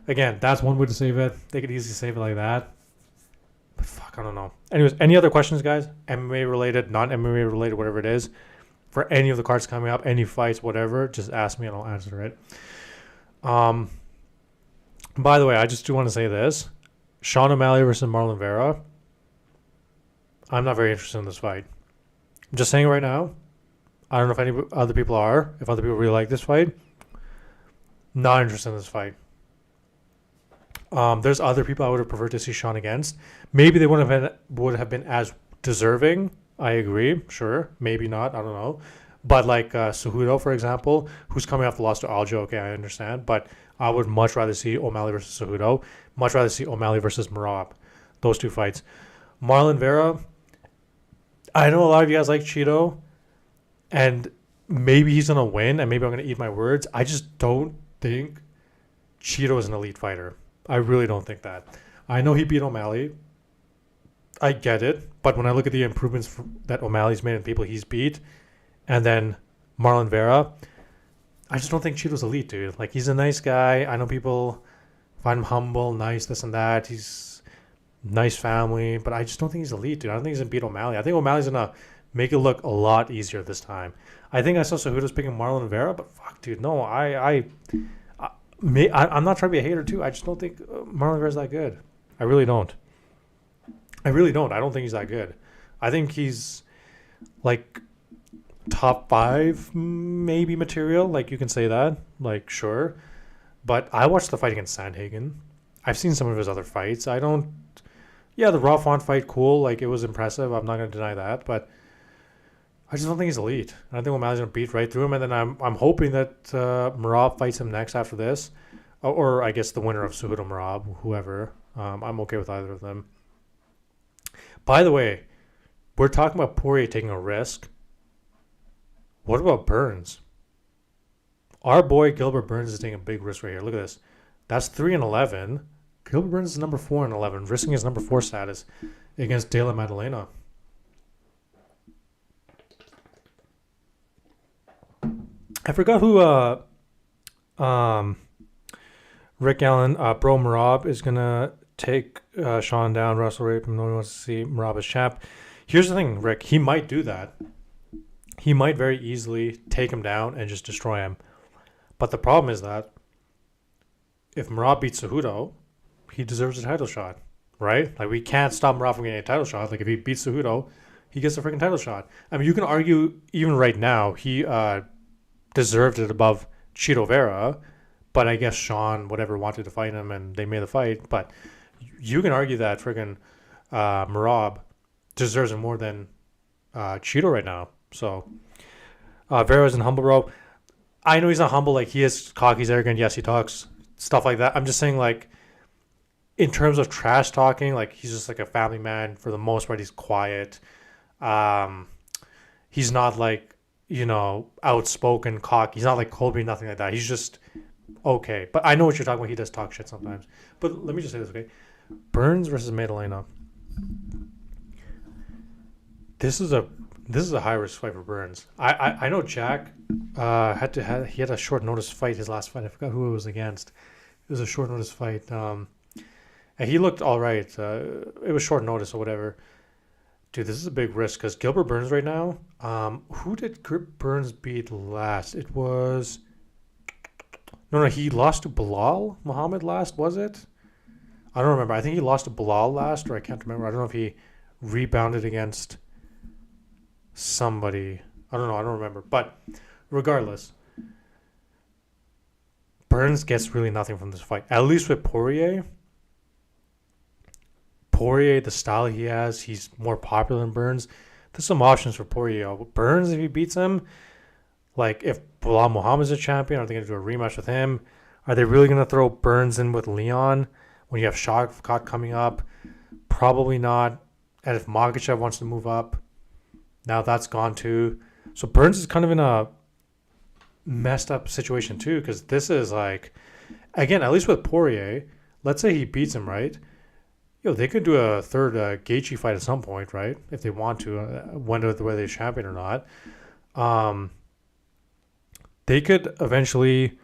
S1: Again, that's one way to save it. They could easily save it like that. But fuck, I don't know. Anyways, any other questions, guys? MMA related, non-MMA related, whatever it is. for any of the cards coming up, any fights, whatever, just ask me and I'll answer it. By the way, I just do want to say this. Sean O'Malley versus Marlon Vera. I'm not very interested in this fight. I'm just saying right now. I don't know if any other people are. If other people really like this fight. Not interested in this fight. There's other people I would have preferred to see Sean against. Maybe they would have been as deserving. I agree. Sure. Maybe not. I don't know. But like Cejudo, for example, who's coming off the loss to Aljo. Okay, I understand. But I would much rather see O'Malley versus Cejudo. Much rather see O'Malley versus Merab. Those two fights. Marlon Vera. I know a lot of you guys like Cheeto. And maybe he's going to win. And maybe I'm going to eat my words. I just don't think Cheeto is an elite fighter. I really don't think that. I know he beat O'Malley. I get it. But when I look at the improvements that O'Malley's made and people he's beat, and then Marlon Vera, I just don't think Cheeto's elite, dude. Like, he's a nice guy. I know people find him humble, nice, this and that. He's nice family. But I just don't think he's elite, dude. I don't think he's going to beat O'Malley. I think O'Malley's going to make it look a lot easier this time. I think I saw Cejudo's picking Marlon Vera, but fuck, dude. No, I'm not trying to be a hater, too. I just don't think Marlon Vera's that good. I really don't. I don't think he's that good. I think he's, like, top 5 maybe material. Like, you can say that. Like, sure. But I watched the fight against Sandhagen. I've seen some of his other fights. Yeah, the Raw Font fight, cool. Like, it was impressive. I'm not going to deny that. But I just don't think he's elite. I think O'Malley's going to beat right through him. And then I'm hoping that Merab fights him next after this. Or I guess the winner of Cejudo Merab, whoever. I'm okay with either of them. By the way, we're talking about Poirier taking a risk. What about Burns? Our boy Gilbert Burns is taking a big risk right here. Look at this. That's 3-11. Gilbert Burns is number 4-11, risking his number 4 status against De La Maddalena. I forgot who Rick Allen, Bro Merab is going to take Sean down, wrestle rape him. No one wants to see Merab as champ. Here's the thing, Rick. He might do that. He might very easily take him down and just destroy him. But the problem is that if Merab beats Cejudo, he deserves a title shot, right? Like, we can't stop Merab from getting a title shot. Like, if he beats Cejudo, he gets a freaking title shot. I mean, you can argue even right now he deserved it above Cheeto Vera, but I guess Sean, whatever, wanted to fight him and they made the fight. But you can argue that freaking Merab deserves it more than Cheeto right now. So Vera's in humble, bro. I know he's not humble. Like, he is cocky, he's arrogant. Yes, he talks stuff like that. I'm just saying, like, in terms of trash talking, like, he's just like a family man for the most part. He's quiet. He's not like, outspoken, cocky. He's not like Colby, nothing like that. He's just okay. But I know what you're talking about. He does talk shit sometimes. But let me just say this, okay? Burns versus Maddalena. This is a high risk fight for Burns. I know Jack he had a short notice fight, his last fight. I forgot who it was against. It was a short notice fight. And he looked all right. It was short notice or whatever. Dude, this is a big risk because Gilbert Burns right now. Who did Burns beat last? It was no. He lost to Bilal Muhammad last. Was it? I don't remember. I think he lost to Bilal last, or I can't remember. I don't know if he rebounded against somebody. I don't know. I don't remember. But regardless, Burns gets really nothing from this fight. At least with Poirier, the style he has, he's more popular than Burns. There's some options for Poirier. Burns, if he beats him, like if Bilal Muhammad's a champion, are they going to do a rematch with him? Are they really going to throw Burns in with Leon when you have Shavkat coming up? Probably not. And if Makhachev wants to move up, now that's gone too. So Burns is kind of in a messed up situation too, because this is like, again, at least with Poirier, let's say he beats him, right? They could do a third Gaethje fight at some point, right? If they want to, whether they're champion or not. They could eventually,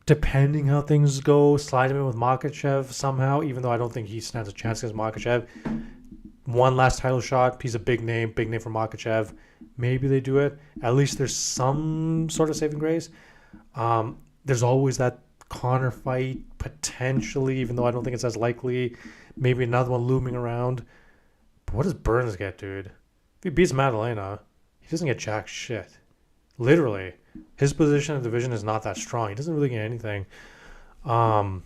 S1: depending how things go, slide him in with Makhachev somehow, even though I don't think he stands a chance against Makhachev. one last title shot. He's a big name for Makhachev. Maybe they do it. At least there's some sort of saving grace. There's always that Conor fight potentially, even though I don't think it's as likely. Maybe another one looming around. But what does Burns get, dude? If he beats Madalena, he doesn't get jack shit. Literally, his position in the division is not that strong. He doesn't really get anything. Man,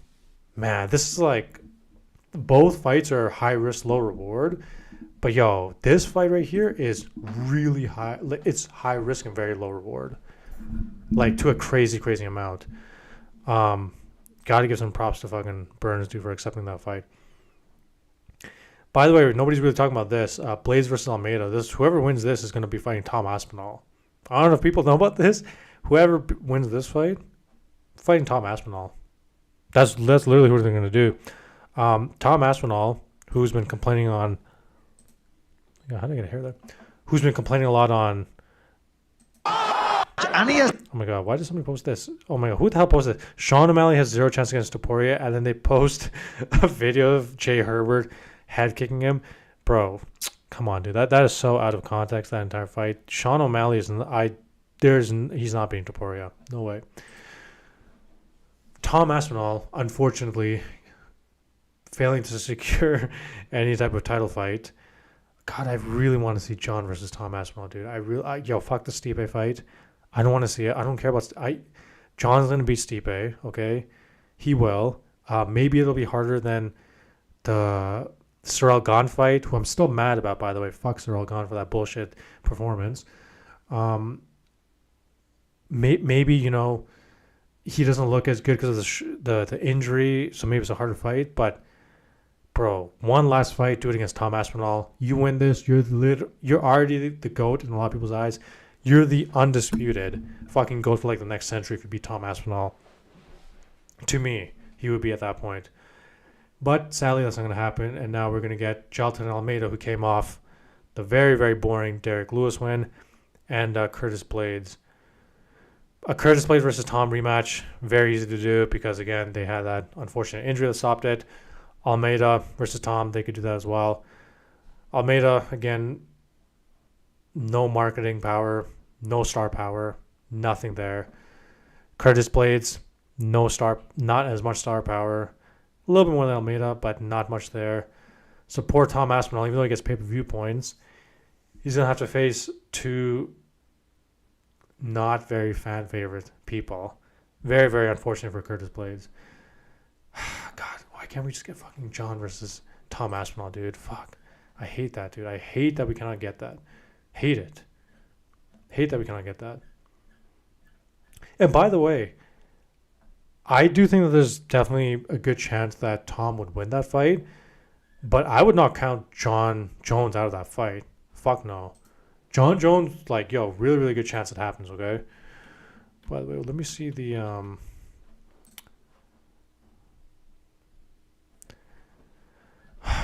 S1: this is like both fights are high risk, low reward. But yo, this fight right here is really high. It's high risk and very low reward, like to a crazy, crazy amount. Got to give some props to fucking Burns, dude, for accepting that fight. By the way, nobody's really talking about this. Blades versus Almeida. Whoever wins this is going to be fighting Tom Aspinall. I don't know if people know about this. Whoever wins this fight, fighting Tom Aspinall. That's literally what they're going to do. Tom Aspinall, who's been complaining on... Yeah, how did I get a hair there? Who's been complaining a lot on... Oh my god, why did somebody post this? Oh my god, who the hell posted this? Sean O'Malley has 0 chance against Topuria, and then they post a video of Jay Herbert head kicking him. Bro, come on, dude. That is so out of context, that entire fight. Sean O'Malley he's not beating Topuria. No way. Tom Aspinall, unfortunately, failing to secure any type of title fight. God, I really want to see John versus Tom Aspinall, dude. Fuck the Stipe fight. I don't want to see it. I don't care about... John's going to beat Stipe, okay? He will. Maybe it'll be harder than the Ciryl Gane fight, who I'm still mad about, by the way. Fuck Ciryl Gane for that bullshit performance. Maybe, you know, he doesn't look as good because of the injury, so maybe it's a harder fight. But, bro, one last fight, do it against Tom Aspinall. You win this, you're already the GOAT in a lot of people's eyes. You're the undisputed fucking GOAT for like the next century if you beat Tom Aspinall. To me, he would be at that point. But sadly, that's not going to happen. And now we're going to get Jailton Almeida, who came off the very, very boring Derek Lewis win, and Curtis Blades. A Curtis Blades versus Tom rematch, very easy to do because, again, they had that unfortunate injury that stopped it. Almeida versus Tom, they could do that as well. Almeida, again, no marketing power, no star power, nothing there. Curtis Blades, no star, not as much star power. A little bit more than Almeida, but not much there. So poor Tom Aspinall, even though he gets pay-per-view points, he's going to have to face two not very fan favorite people. Very, very unfortunate for Curtis Blades. God, why can't we just get fucking John versus Tom Aspinall, dude? Fuck. I hate that, dude. I hate that we cannot get that. Hate it. Hate that we cannot get that. And by the way, I do think that there's definitely a good chance that Tom would win that fight, but I would not count John Jones out of that fight. Fuck no. John Jones, like, yo, really, really good chance it happens, okay? By the way, let me see the...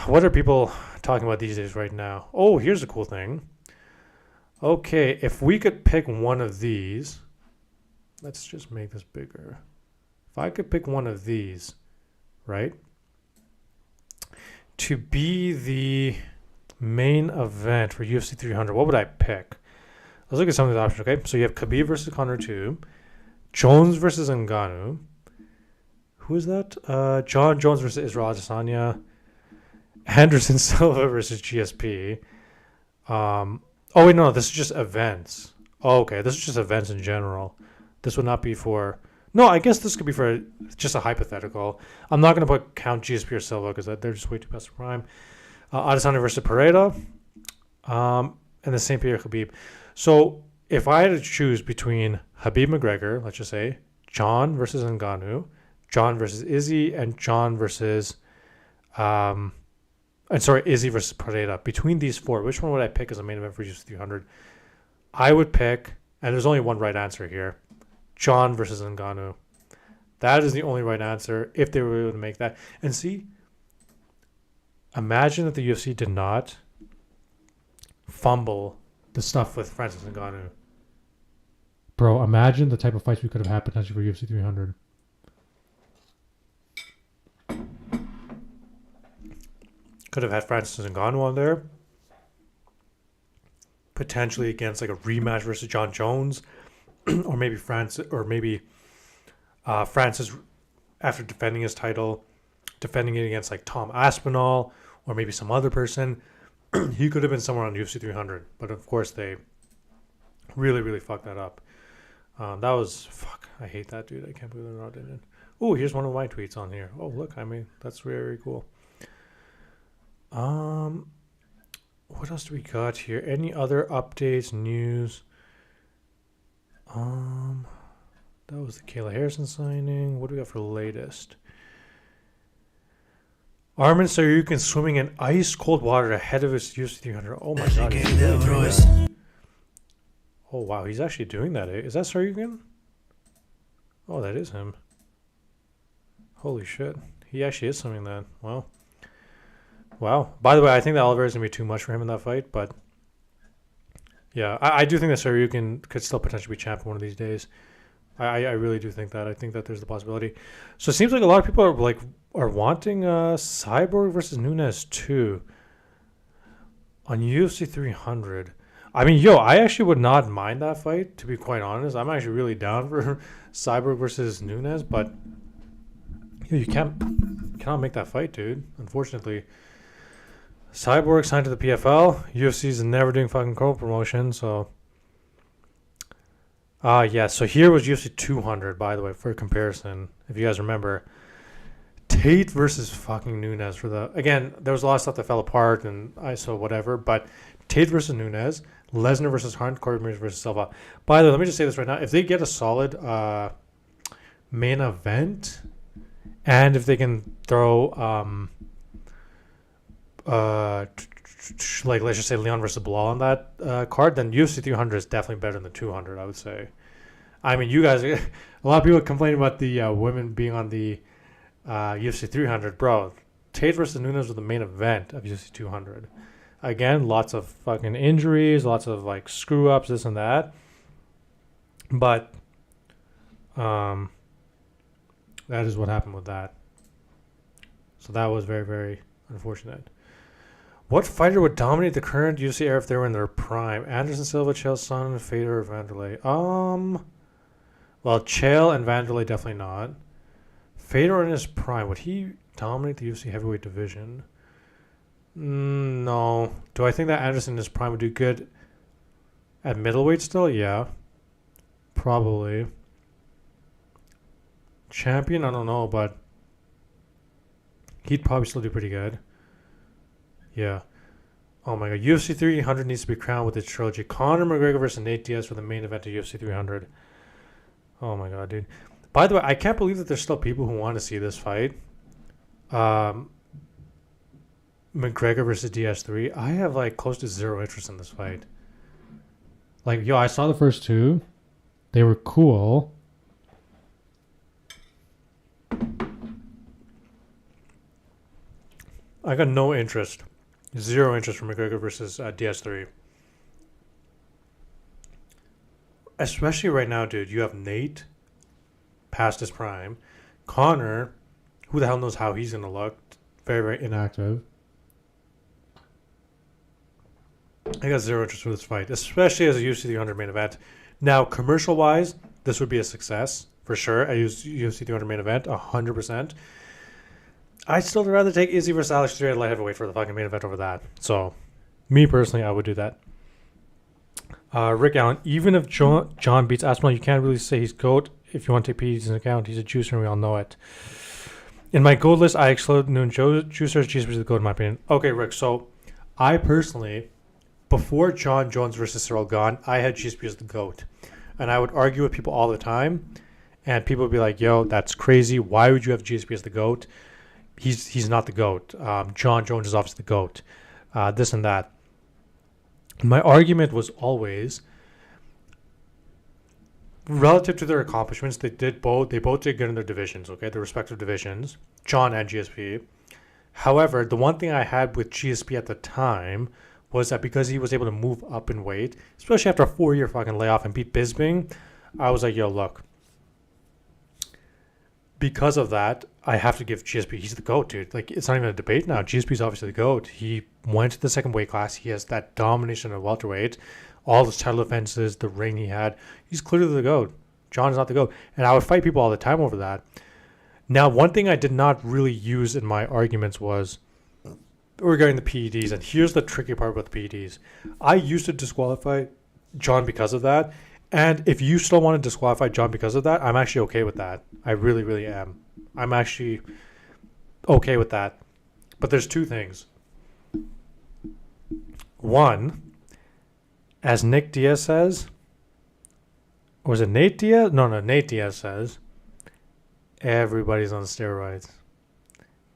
S1: What are people talking about these days right now? Oh, here's a cool thing. Okay, if we could pick one of these... Let's just make this bigger. If I could pick one of these, right? To be the main event for UFC 300, what would I pick? Let's look at some of the options, okay? So you have Khabib versus Conor 2, Jones versus Ngannou. Who is that? John Jones versus Israel Adesanya, Anderson Silva versus GSP. Oh, wait, no, this is just events. Oh, okay, this is just events in general. This would not be for... No, I guess this could be for just a hypothetical. I'm not going to count GSP or Silva because they're just way too past prime. Adesanya versus Pereira. And the St. Pierre Khabib. So if I had to choose between Khabib McGregor, let's just say, John versus Ngannou, John versus Izzy, and John versus... Izzy versus Pereira. Between these four, which one would I pick as a main event for UFC 300? I would pick, and there's only one right answer here, John versus Ngannou. That is the only right answer if they were able to make that. And see, imagine that the UFC did not fumble the stuff with Francis Ngannou. Bro, imagine the type of fights we could have had potentially for UFC 300. Could have had Francis Ngannou on there, potentially against like a rematch versus John Jones, or maybe Francis after defending his title, defending it against like Tom Aspinall or maybe some other person. He could have been somewhere on UFC 300, but of course they really, really fucked that up. That was fuck. I hate that, dude. I can't believe they're not in it. Oh, here's one of my tweets on here. Oh, look, I mean that's very cool. What else do we got here? Any other updates, news? That was the Kayla Harrison signing. What do we got for the latest? Armin Saryukin swimming in ice cold water ahead of his UFC 300. Oh my god. He's really doing that. Oh wow, he's actually doing that. Is that Saryukin? Oh, that is him. Holy shit. He actually is swimming that. Wow. Wow. By the way, I think that Oliveira is going to be too much for him in that fight, but yeah, I do think that Saryukin could still potentially be champion one of these days. I really do think that. I think that there's the possibility. So it seems like a lot of people are wanting Cyborg versus Nunes too on UFC 300. I mean, I actually would not mind that fight, to be quite honest. I'm actually really down for Cyborg versus Nunes, but you cannot make that fight, dude. Unfortunately, Cyborg signed to the PFL. UFC's never doing fucking co-promotion, so. Yeah, so here was UFC 200, by the way, for comparison. If you guys remember, Tate versus fucking Nunes for the. Again, there was a lot of stuff that fell apart, and so whatever. But Tate versus Nunes, Lesnar versus Hunt, Corey Ramirez versus Silva. By the way, let me just say this right now: if they get a solid main event, and if they can throw like let's just say Leon versus Bilal on that card, then UFC 300 is definitely better than the 200, I would say. I mean, you guys, a lot of people complain about the women being on the UFC 300, bro. Tate versus Nunes was the main event of UFC 200. Again, lots of fucking injuries, lots of like screw ups, this and that. But that is what happened with that. So that was very, very unfortunate. What fighter would dominate the current UFC era if they were in their prime? Anderson Silva, Chael Sonnen, Fedor, or Vanderlei? Well, Chael and Vanderlei definitely not. Fedor in his prime, would he dominate the UFC heavyweight division? No. Do I think that Anderson in his prime would do good at middleweight still? Yeah. Probably. Champion? I don't know, but he'd probably still do pretty good. Yeah. Oh my god. UFC 300 needs to be crowned with its trilogy. Conor McGregor versus Nate Diaz for the main event of UFC 300. Oh my god, dude. By the way, I can't believe that there's still people who want to see this fight. McGregor versus Diaz 3. I have like close to zero interest in this fight. Like, I saw the first two. They were cool. I got no interest. Zero interest from McGregor versus DS3. Especially right now, dude. You have Nate past his prime. Conor, who the hell knows how he's going to look. Very, very inactive. I got zero interest in this fight, especially as a UFC 300 main event. Now, commercial-wise, this would be a success, for sure. I use UFC 300 main event, 100%. I'd still rather take Izzy versus Alex 3 at light heavyweight for the fucking main event over that. So, me personally, I would do that. Rick Allen, even if John beats Aspinall, you can't really say he's GOAT if you want to take PEDs into account. He's a juicer, and we all know it. In my GOAT list, I exclude Noon Juicers. GSP is the GOAT in my opinion. Okay, Rick, so I personally, before John Jones versus Cyril Gahn, I had GSP as the GOAT. And I would argue with people all the time, and people would be like, yo, that's crazy. Why would you have GSP as the GOAT? He's not the GOAT. John Jones is obviously the GOAT. This and that. My argument was always, relative to their accomplishments, they both did good in their divisions, okay? Their respective divisions, John and GSP. However, the one thing I had with GSP at the time was that because he was able to move up in weight, especially after a 4-year fucking layoff and beat Bisping, I was like, yo, look. because of that, I have to give GSP. He's the GOAT, dude. Like, it's not even a debate now. GSP's obviously the GOAT. He went to the second weight class. He has that domination of welterweight, all his title defenses, the ring he had. He's clearly the GOAT. John is not the GOAT. And I would fight people all the time over that. Now, one thing I did not really use in my arguments was regarding the PEDs. And here's the tricky part about the PEDs. I used to disqualify John because of that. And if you still want to disqualify John because of that, I'm actually okay with that. I really, really am. I'm actually okay with that. But there's two things. One, as Nick Diaz says, or was it Nate Diaz? No, Nate Diaz says, everybody's on steroids.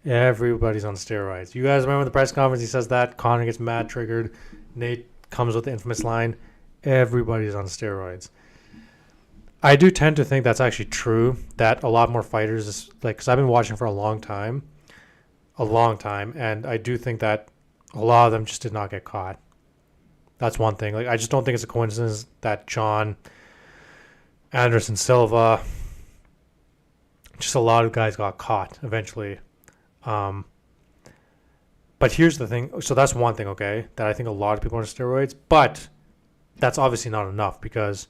S1: Everybody's on steroids. You guys remember the press conference? He says that. Conor gets mad, triggered. Nate comes with the infamous line, everybody's on steroids. I do tend to think that's actually true, that a lot more fighters, because I've been watching for a long time, and I do think that a lot of them just did not get caught. That's one thing. Like, I just don't think it's a coincidence that John, Anderson Silva, just a lot of guys got caught eventually. But here's the thing. So that's one thing, okay, that I think a lot of people are on steroids, but that's obviously not enough because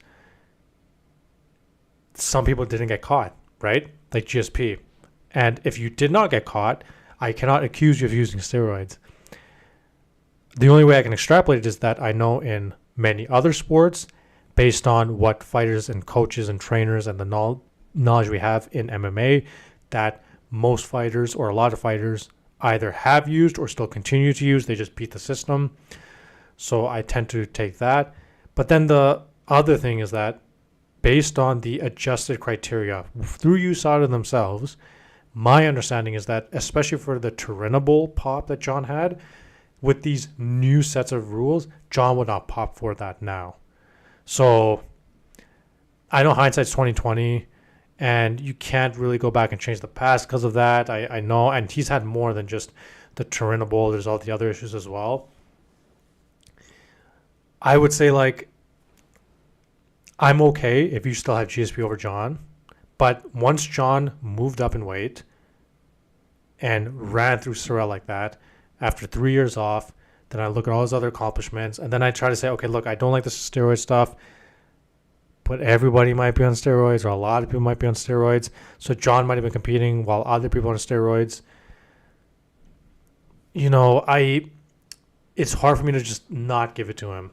S1: some people didn't get caught, right? Like GSP. And if you did not get caught, I cannot accuse you of using steroids. The only way I can extrapolate it is that I know in many other sports, based on what fighters and coaches and trainers and the knowledge we have in MMA, that most fighters or a lot of fighters either have used or still continue to use. They just beat the system. So I tend to take that. But then the other thing is that based on the adjusted criteria through USADA themselves, my understanding is that, especially for the Turinabol pop that John had, with these new sets of rules, John would not pop for that now. So I know hindsight's 2020, and you can't really go back and change the past because of that. I know, and he's had more than just the Turinabol. There's all the other issues as well. I would say, like, I'm okay if you still have GSP over John, but once John moved up in weight and ran through Sorrel like that, after 3 years off, then I look at all his other accomplishments, and then I try to say, okay, look, I don't like this steroid stuff, but everybody might be on steroids, or a lot of people might be on steroids, so John might have been competing while other people are on steroids. You know, it's hard for me to just not give it to him.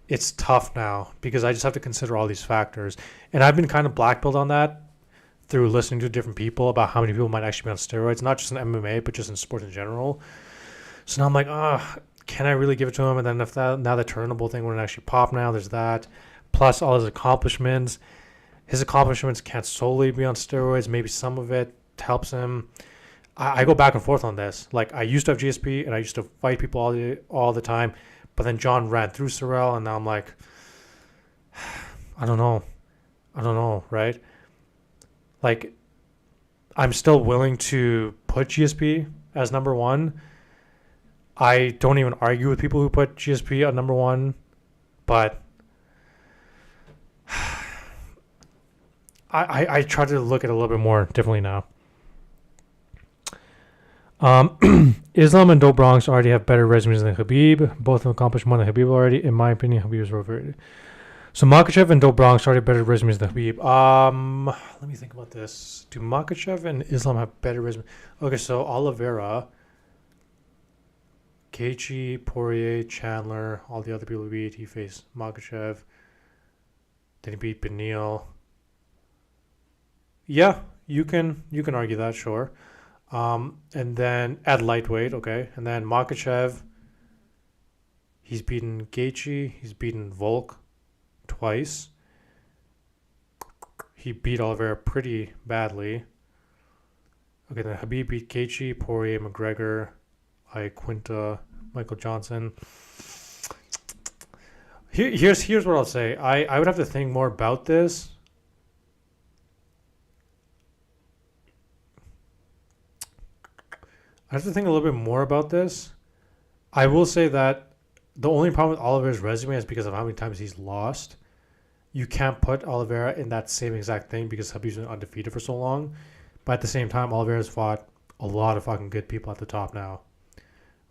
S1: It's tough now because I just have to consider all these factors. And I've been kind of blackpilled on that through listening to different people about how many people might actually be on steroids, not just in MMA, but just in sports in general. So now I'm like, can I really give it to him? And then if now the Turinabol thing wouldn't actually pop now, there's that. Plus all his accomplishments. His accomplishments can't solely be on steroids. Maybe some of it helps him. I go back and forth on this. Like, I used to have GSP, and I used to fight people all the time. But then John ran through Sorrel, and now I'm like, I don't know, right? Like, I'm still willing to put GSP as number one. I don't even argue with people who put GSP at number one, but I try to look at it a little bit more differently now. Islam and Do Bronx already have better resumes than Khabib. Both of them accomplished more than Khabib already. In my opinion, Khabib is overrated. So Makhachev and Do Bronx already have better resumes than Khabib. Let me think about this. Do Makhachev and Islam have better resumes? Okay, so Oliveira, Gaethje, Poirier, Chandler, all the other people he beat. He faced Makhachev. Then he beat Beneil. Yeah, you can argue that, sure. And then at lightweight, okay. And then Makhachev, he's beaten Gaethje, he's beaten Volk twice. He beat Oliveira pretty badly. Okay, then Khabib beat Gaethje, Poirier, McGregor, Quinta, Michael Johnson. Here's what I'll say. I would have to think more about this. I have to think a little bit more about this. I will say that the only problem with Oliver's resume is because of how many times he's lost. you can't put Oliveira in that same exact thing because Khabib's been undefeated for so long. But at the same time, Oliveira's fought a lot of fucking good people at the top now,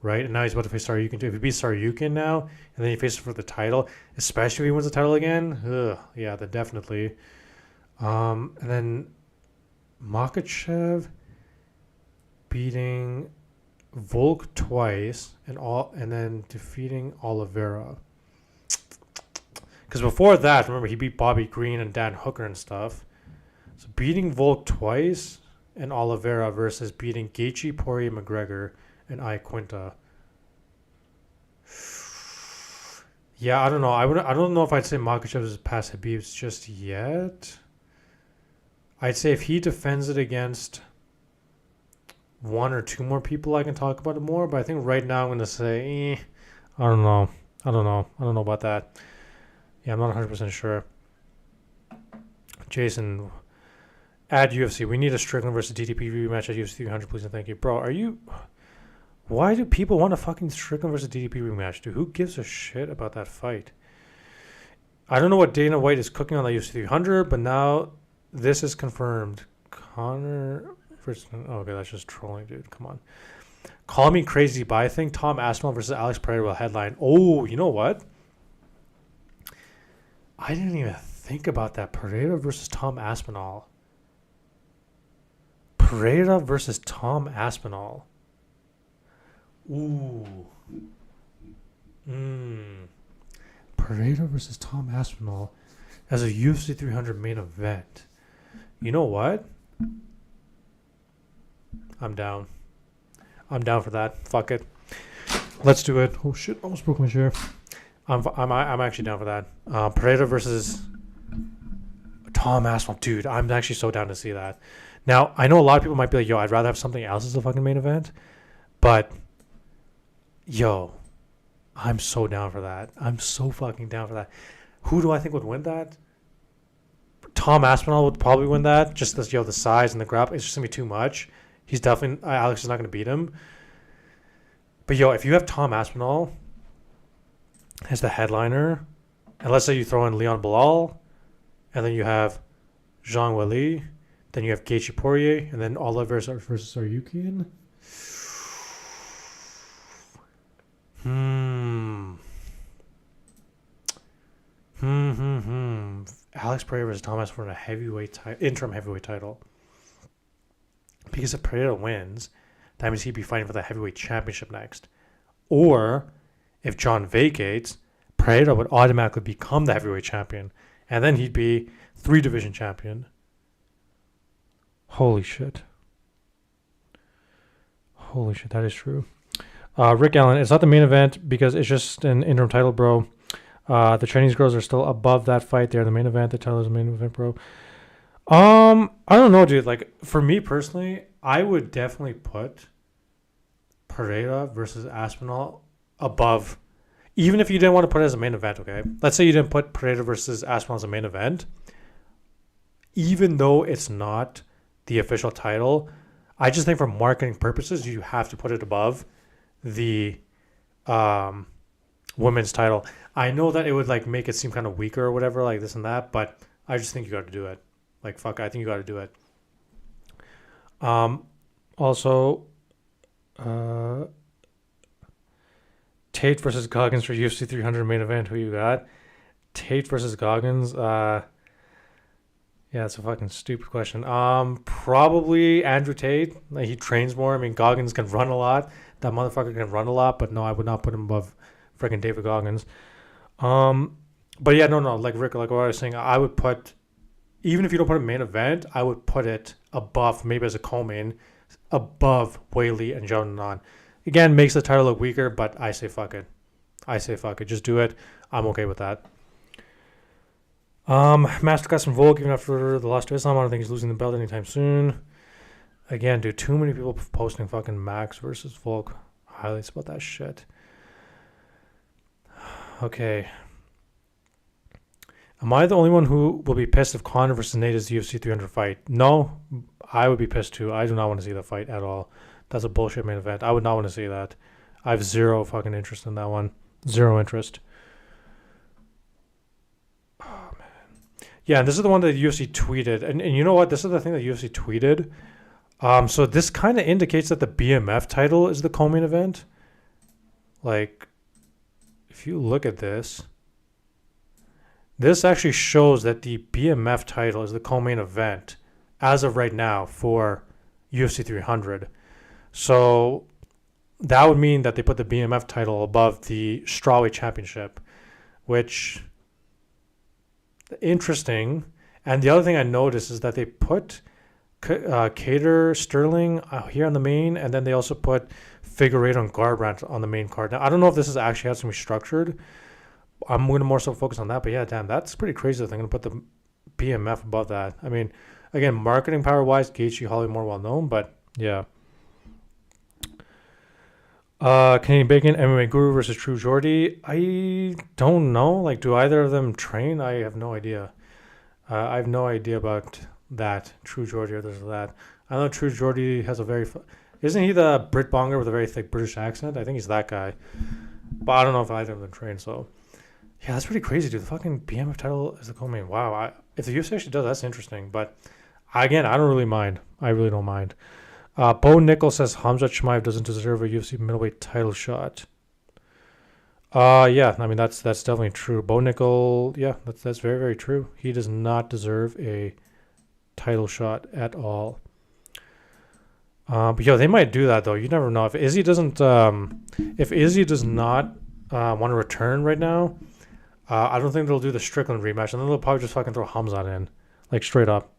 S1: right? And now he's about to face Saryukin too. If he beats Saryukin now, and then he faces for the title, especially if he wins the title again, yeah, then definitely. And then Makhachev beating Volk twice and then defeating Oliveira. Because before that, remember, he beat Bobby Green and Dan Hooker and stuff. So beating Volk twice and Oliveira versus beating Gaethje, Poirier, McGregor, and Quinta. Yeah, I don't know. I don't know if I'd say Makhachev is past Khabib's just yet. I'd say if he defends it against one or two more people, I can talk about it more. But I think right now I'm going to say, I don't know. I don't know about that. Yeah, I'm not 100% sure. Jason, add UFC. We need a Strickland versus DDP rematch at UFC 300, please and thank you. Bro, why do people want a fucking Strickland versus DDP rematch, dude? Who gives a shit about that fight? I don't know what Dana White is cooking on that UFC 300, but now this is confirmed. Connor versus... Oh, okay, that's just trolling, dude. Come on. Call me crazy, but I think Tom Aspinall versus Alex Pereira will headline. Oh, you know what? I didn't even think about that. Pereira versus Tom Aspinall. Pereira versus Tom Aspinall. Ooh. Pereira versus Tom Aspinall as a UFC 300 main event. You know what? I'm down. I'm down for that. Fuck it. Let's do it. Oh shit! Almost broke my chair. I'm actually down for that. Pereira versus Tom Aspinall, dude. I'm actually so down to see that. Now I know a lot of people might be like, "Yo, I'd rather have something else as a fucking main event," but yo, I'm so down for that. I'm so fucking down for that. Who do I think would win that? Tom Aspinall would probably win that. Just the size and the grab. It's just gonna be too much. He's definitely Alex is not gonna beat him. But yo, if you have Tom Aspinall as the headliner, and let's say you throw in Leon Bilal, and then you have Jean Wally, then you have Gaethje Poirier, and then Oliver versus Saryukin. Alex Pereira versus Thomas for a interim heavyweight title. Because if Pereira wins, that means he'd be fighting for the heavyweight championship next. Or if John vacates, Pereira would automatically become the heavyweight champion, and then he'd be 3-division champion. Holy shit, that is true. Rick Allen, it's not the main event because it's just an interim title, bro. The Chinese girls are still above that fight. They're the main event. The title is the main event, bro. I don't know, dude. Like, for me personally, I would definitely put Pereira versus Aspinall above, even if you didn't want to put it as a main event, okay? Let's say you didn't put Pereira versus Aspinall as a main event. Even though it's not the official title, I just think for marketing purposes, you have to put it above the women's title. I know that it would like make it seem kind of weaker or whatever, like this and that, but I just think you got to do it. Like, fuck, I think you got to do it. Also, Tate versus Goggins for UFC 300 main event. Who you got? Tate versus Goggins. Yeah, it's a fucking stupid question. Probably Andrew Tate. Like, he trains more. I mean, Goggins can run a lot. That motherfucker can run a lot, but no, I would not put him above freaking David Goggins. But yeah, no. Like Rick, like what I was saying, I would put, even if you don't put a main event, I would put it above, maybe as a co-main, above Whaley and Jonan. Again, makes the title look weaker, but I say fuck it. Just do it. I'm okay with that. Masterclass and Volk, even after the loss to Islam, I don't think he's losing the belt anytime soon. Again, dude, too many people posting fucking Max versus Volk highlights about that shit. Okay. Am I the only one who will be pissed if Conor versus Nate is the UFC 300 fight? No, I would be pissed too. I do not want to see that fight at all. That's a bullshit main event. I would not want to see that. I have zero fucking interest in that one. Zero interest. Oh, man. Yeah, and this is the one that UFC tweeted. And you know what? This is the thing that UFC tweeted. So this kind of indicates that the BMF title is the co-main event. Like, if you look at this, this actually shows that the BMF title is the co-main event as of right now for UFC 300. So that would mean that they put the BMF title above the strawweight championship, which interesting. And the other thing I noticed is that they put Cater Sterling here on the main, and then they also put Figueiredo and Garbrandt on the main card. Now I don't know if this is actually how it's gonna be structured. I'm going to more so focus on that, but yeah, damn, that's pretty crazy that they're gonna put the BMF above that. I mean, again, marketing power wise, Gaethje, Holly more well known, but yeah. Canadian Bacon, MMA Guru versus True Jordy. I don't know. Like, do either of them train? I have no idea. I have no idea about that. True Jordy or this or that. I know True Jordy has a very... Isn't he the Brit Bonger with a very thick British accent? I think he's that guy. But I don't know if either of them train, so... Yeah, that's pretty crazy, dude. The fucking BMF title is the co-main. Wow. If the UFC actually does, that's interesting. But, again, I don't really mind. I really don't mind. Bo Nickel says Khamzat Chimaev doesn't deserve a UFC middleweight title shot. Yeah, I mean that's definitely true. Bo Nickel, yeah, that's very, very true. He does not deserve a title shot at all. But yo, they might do that though. You never know. If Izzy does not want to return right now, I don't think they'll do the Strickland rematch, and then they'll probably just fucking throw Khamzat in, like straight up.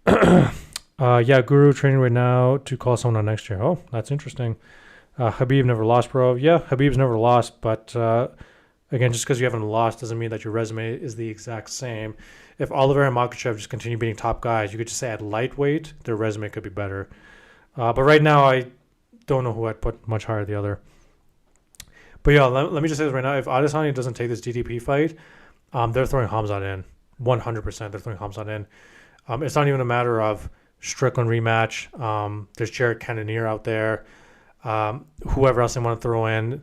S1: Yeah, Guru training right now to call someone on next year. Oh, that's interesting. Habib never lost, bro. Yeah, Habib's never lost, but again, just because you haven't lost doesn't mean that your resume is the exact same. If Oliver and Makhachev just continue beating top guys, you could just say at lightweight, their resume could be better. But right now, I don't know who I'd put much higher the other. But yeah, let me just say this right now. If Adesanya doesn't take this DDP fight, they're throwing Khamzat in. 100% they're throwing Khamzat in. It's not even a matter of Strickland rematch. There's Jared Cannonier out there. Whoever else they want to throw in.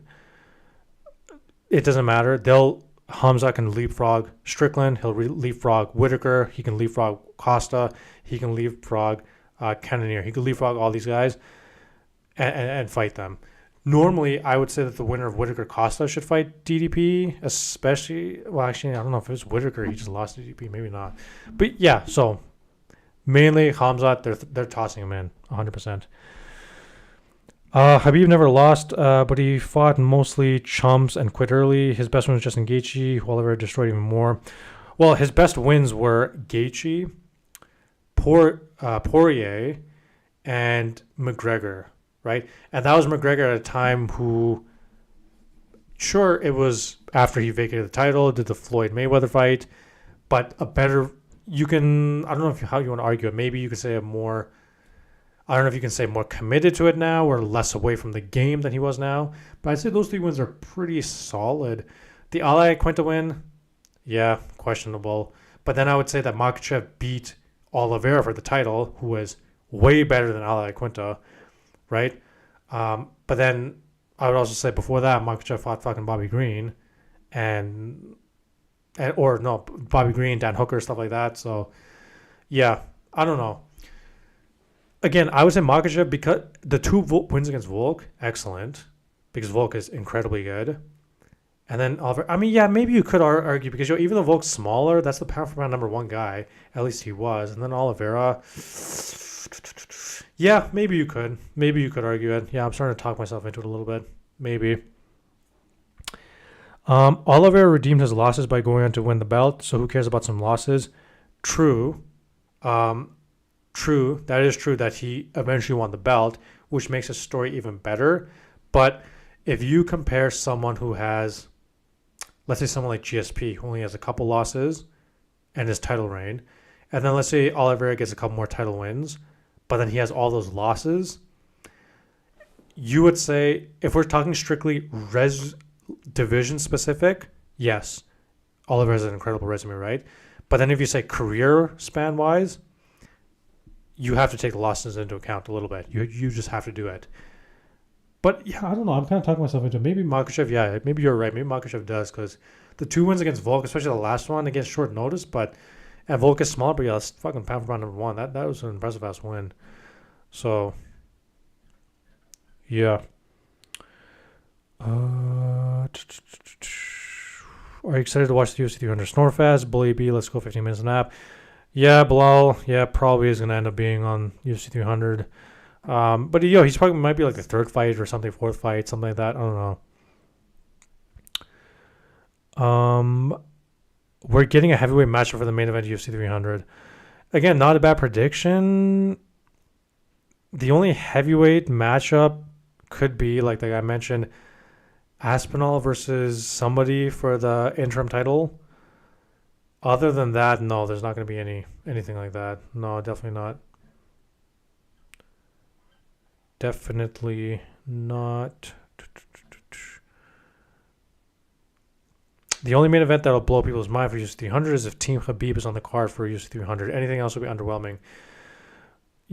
S1: It doesn't matter. Khamzat can leapfrog Strickland. He'll leapfrog Whitaker. He can leapfrog Costa. He can leapfrog Cannonier. He can leapfrog all these guys and fight them. Normally, I would say that the winner of Whitaker-Costa should fight DDP, especially... Well, actually, I don't know if it was Whitaker. He just lost to DDP. Maybe not. But yeah, so... Mainly, Khamzat, they're tossing him in. 100%. Habib never lost, but he fought mostly chumps and quit early. His best win was Justin Gaethje. Oliver destroyed even more. Well, his best wins were Gaethje, Poirier, and McGregor. Right? And that was McGregor at a time who, sure, it was after he vacated the title, did the Floyd Mayweather fight, but a better, I don't know how you want to argue it. Maybe you could say I don't know if you can say more committed to it now or less away from the game than he was now. But I'd say those 3 wins are pretty solid. The Ali Quinta win, yeah, questionable. But then I would say that Makhachev beat Oliveira for the title, who was way better than Ali Quinta. Right? But then I would also say before that, Makhachev fought fucking Bobby Green Bobby Green, Dan Hooker, stuff like that. So, yeah, I don't know. Again, I would say Makhachev because the 2 wins against Volk, excellent, because Volk is incredibly good. And then Oliver, I mean, yeah, maybe you could argue because even though Volk's smaller, that's the pound for pound number 1 guy. At least he was. And then Oliveira... Yeah, maybe you could. Maybe you could argue it. Yeah, I'm starting to talk myself into it a little bit. Maybe. Oliveira redeemed his losses by going on to win the belt, so who cares about some losses? True. True. That is true that he eventually won the belt, which makes his story even better. But if you compare someone who has, let's say someone like GSP, who only has a couple losses and his title reign, and then let's say Oliveira gets a couple more title wins, but then he has all those losses, you would say, if we're talking strictly division specific, yes, Oliver has an incredible resume, right? But then if you say career span wise, you have to take the losses into account a little bit. You just have to do it. But yeah, I don't know. I'm kind of talking myself into it. Maybe Makhachev. Yeah, maybe you're right. Maybe Makhachev does because the 2 wins against Volk, especially the last one against short notice. But and Volk is small, but yeah, that's fucking pound for pound number one. That was an impressive ass win. So yeah. Are you excited to watch the UFC 300 Snorefest? Bully B, let's go 15 minutes nap. Yeah, Bilal. Yeah, probably is gonna end up being on UFC 300. But he's probably might be like the third fight or something, fourth fight, something like that. I don't know. We're getting a heavyweight matchup for the main event UFC 300. Again, not a bad prediction. The only heavyweight matchup could be like I mentioned, Aspinall versus somebody for the interim title. Other than that, no, there's not going to be anything like that. No, definitely not. Definitely not. The only main event that'll blow people's mind for UFC 300 is if Team Khabib is on the card for UFC 300. Anything else will be underwhelming.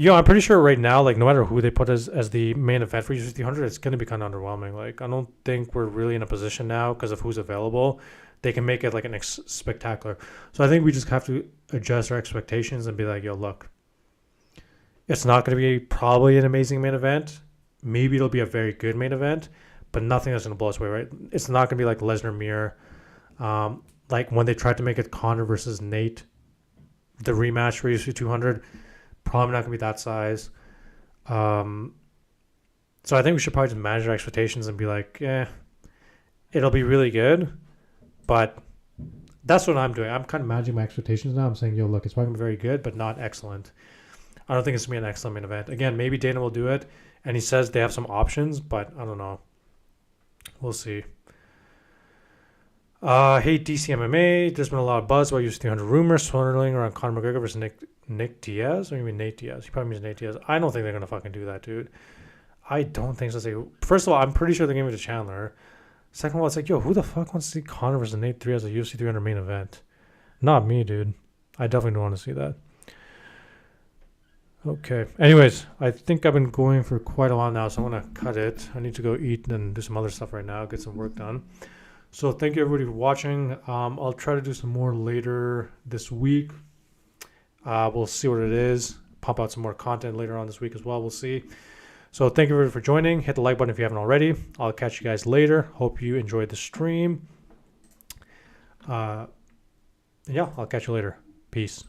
S1: I'm pretty sure right now, like no matter who they put as the main event for UFC 300, it's going to be kind of underwhelming. Like I don't think we're really in a position now because of who's available. They can make it like an spectacular. So I think we just have to adjust our expectations and be like, yo, look, it's not going to be probably an amazing main event. Maybe it'll be a very good main event, but nothing that's going to blow us away, right? It's not going to be like Lesnar Mir. Like when they tried to make it Conor versus Nate, the rematch for UFC 200, probably not going to be that size. So I think we should probably just manage our expectations and be like, it'll be really good. But that's what I'm doing. I'm kind of managing my expectations now. I'm saying, yo, look, it's probably going to be very good, but not excellent. I don't think it's going to be an excellent main event. Again, maybe Dana will do it. And he says they have some options, but I don't know. We'll see. Hey, DC MMA. There's been a lot of buzz about UFC 300 rumors swirling around Conor McGregor versus Nick Diaz. Or you mean Nate Diaz? He probably means Nate Diaz. I don't think they're going to fucking do that, dude. I don't think so. First of all, I'm pretty sure they're giving it to Chandler. Second of all, it's like, yo, who the fuck wants to see Conor versus Nate 3 as a UFC 300 main event? Not me, dude. I definitely don't want to see that. Okay. Anyways, I think I've been going for quite a while now, so I'm going to cut it. I need to go eat and do some other stuff right now, get some work done. So thank you, everybody, for watching. I'll try to do some more later this week. We'll see what it is. Pump out some more content later on this week as well. We'll see. So thank you, everybody, for joining. Hit the like button if you haven't already. I'll catch you guys later. Hope you enjoyed the stream. I'll catch you later. Peace.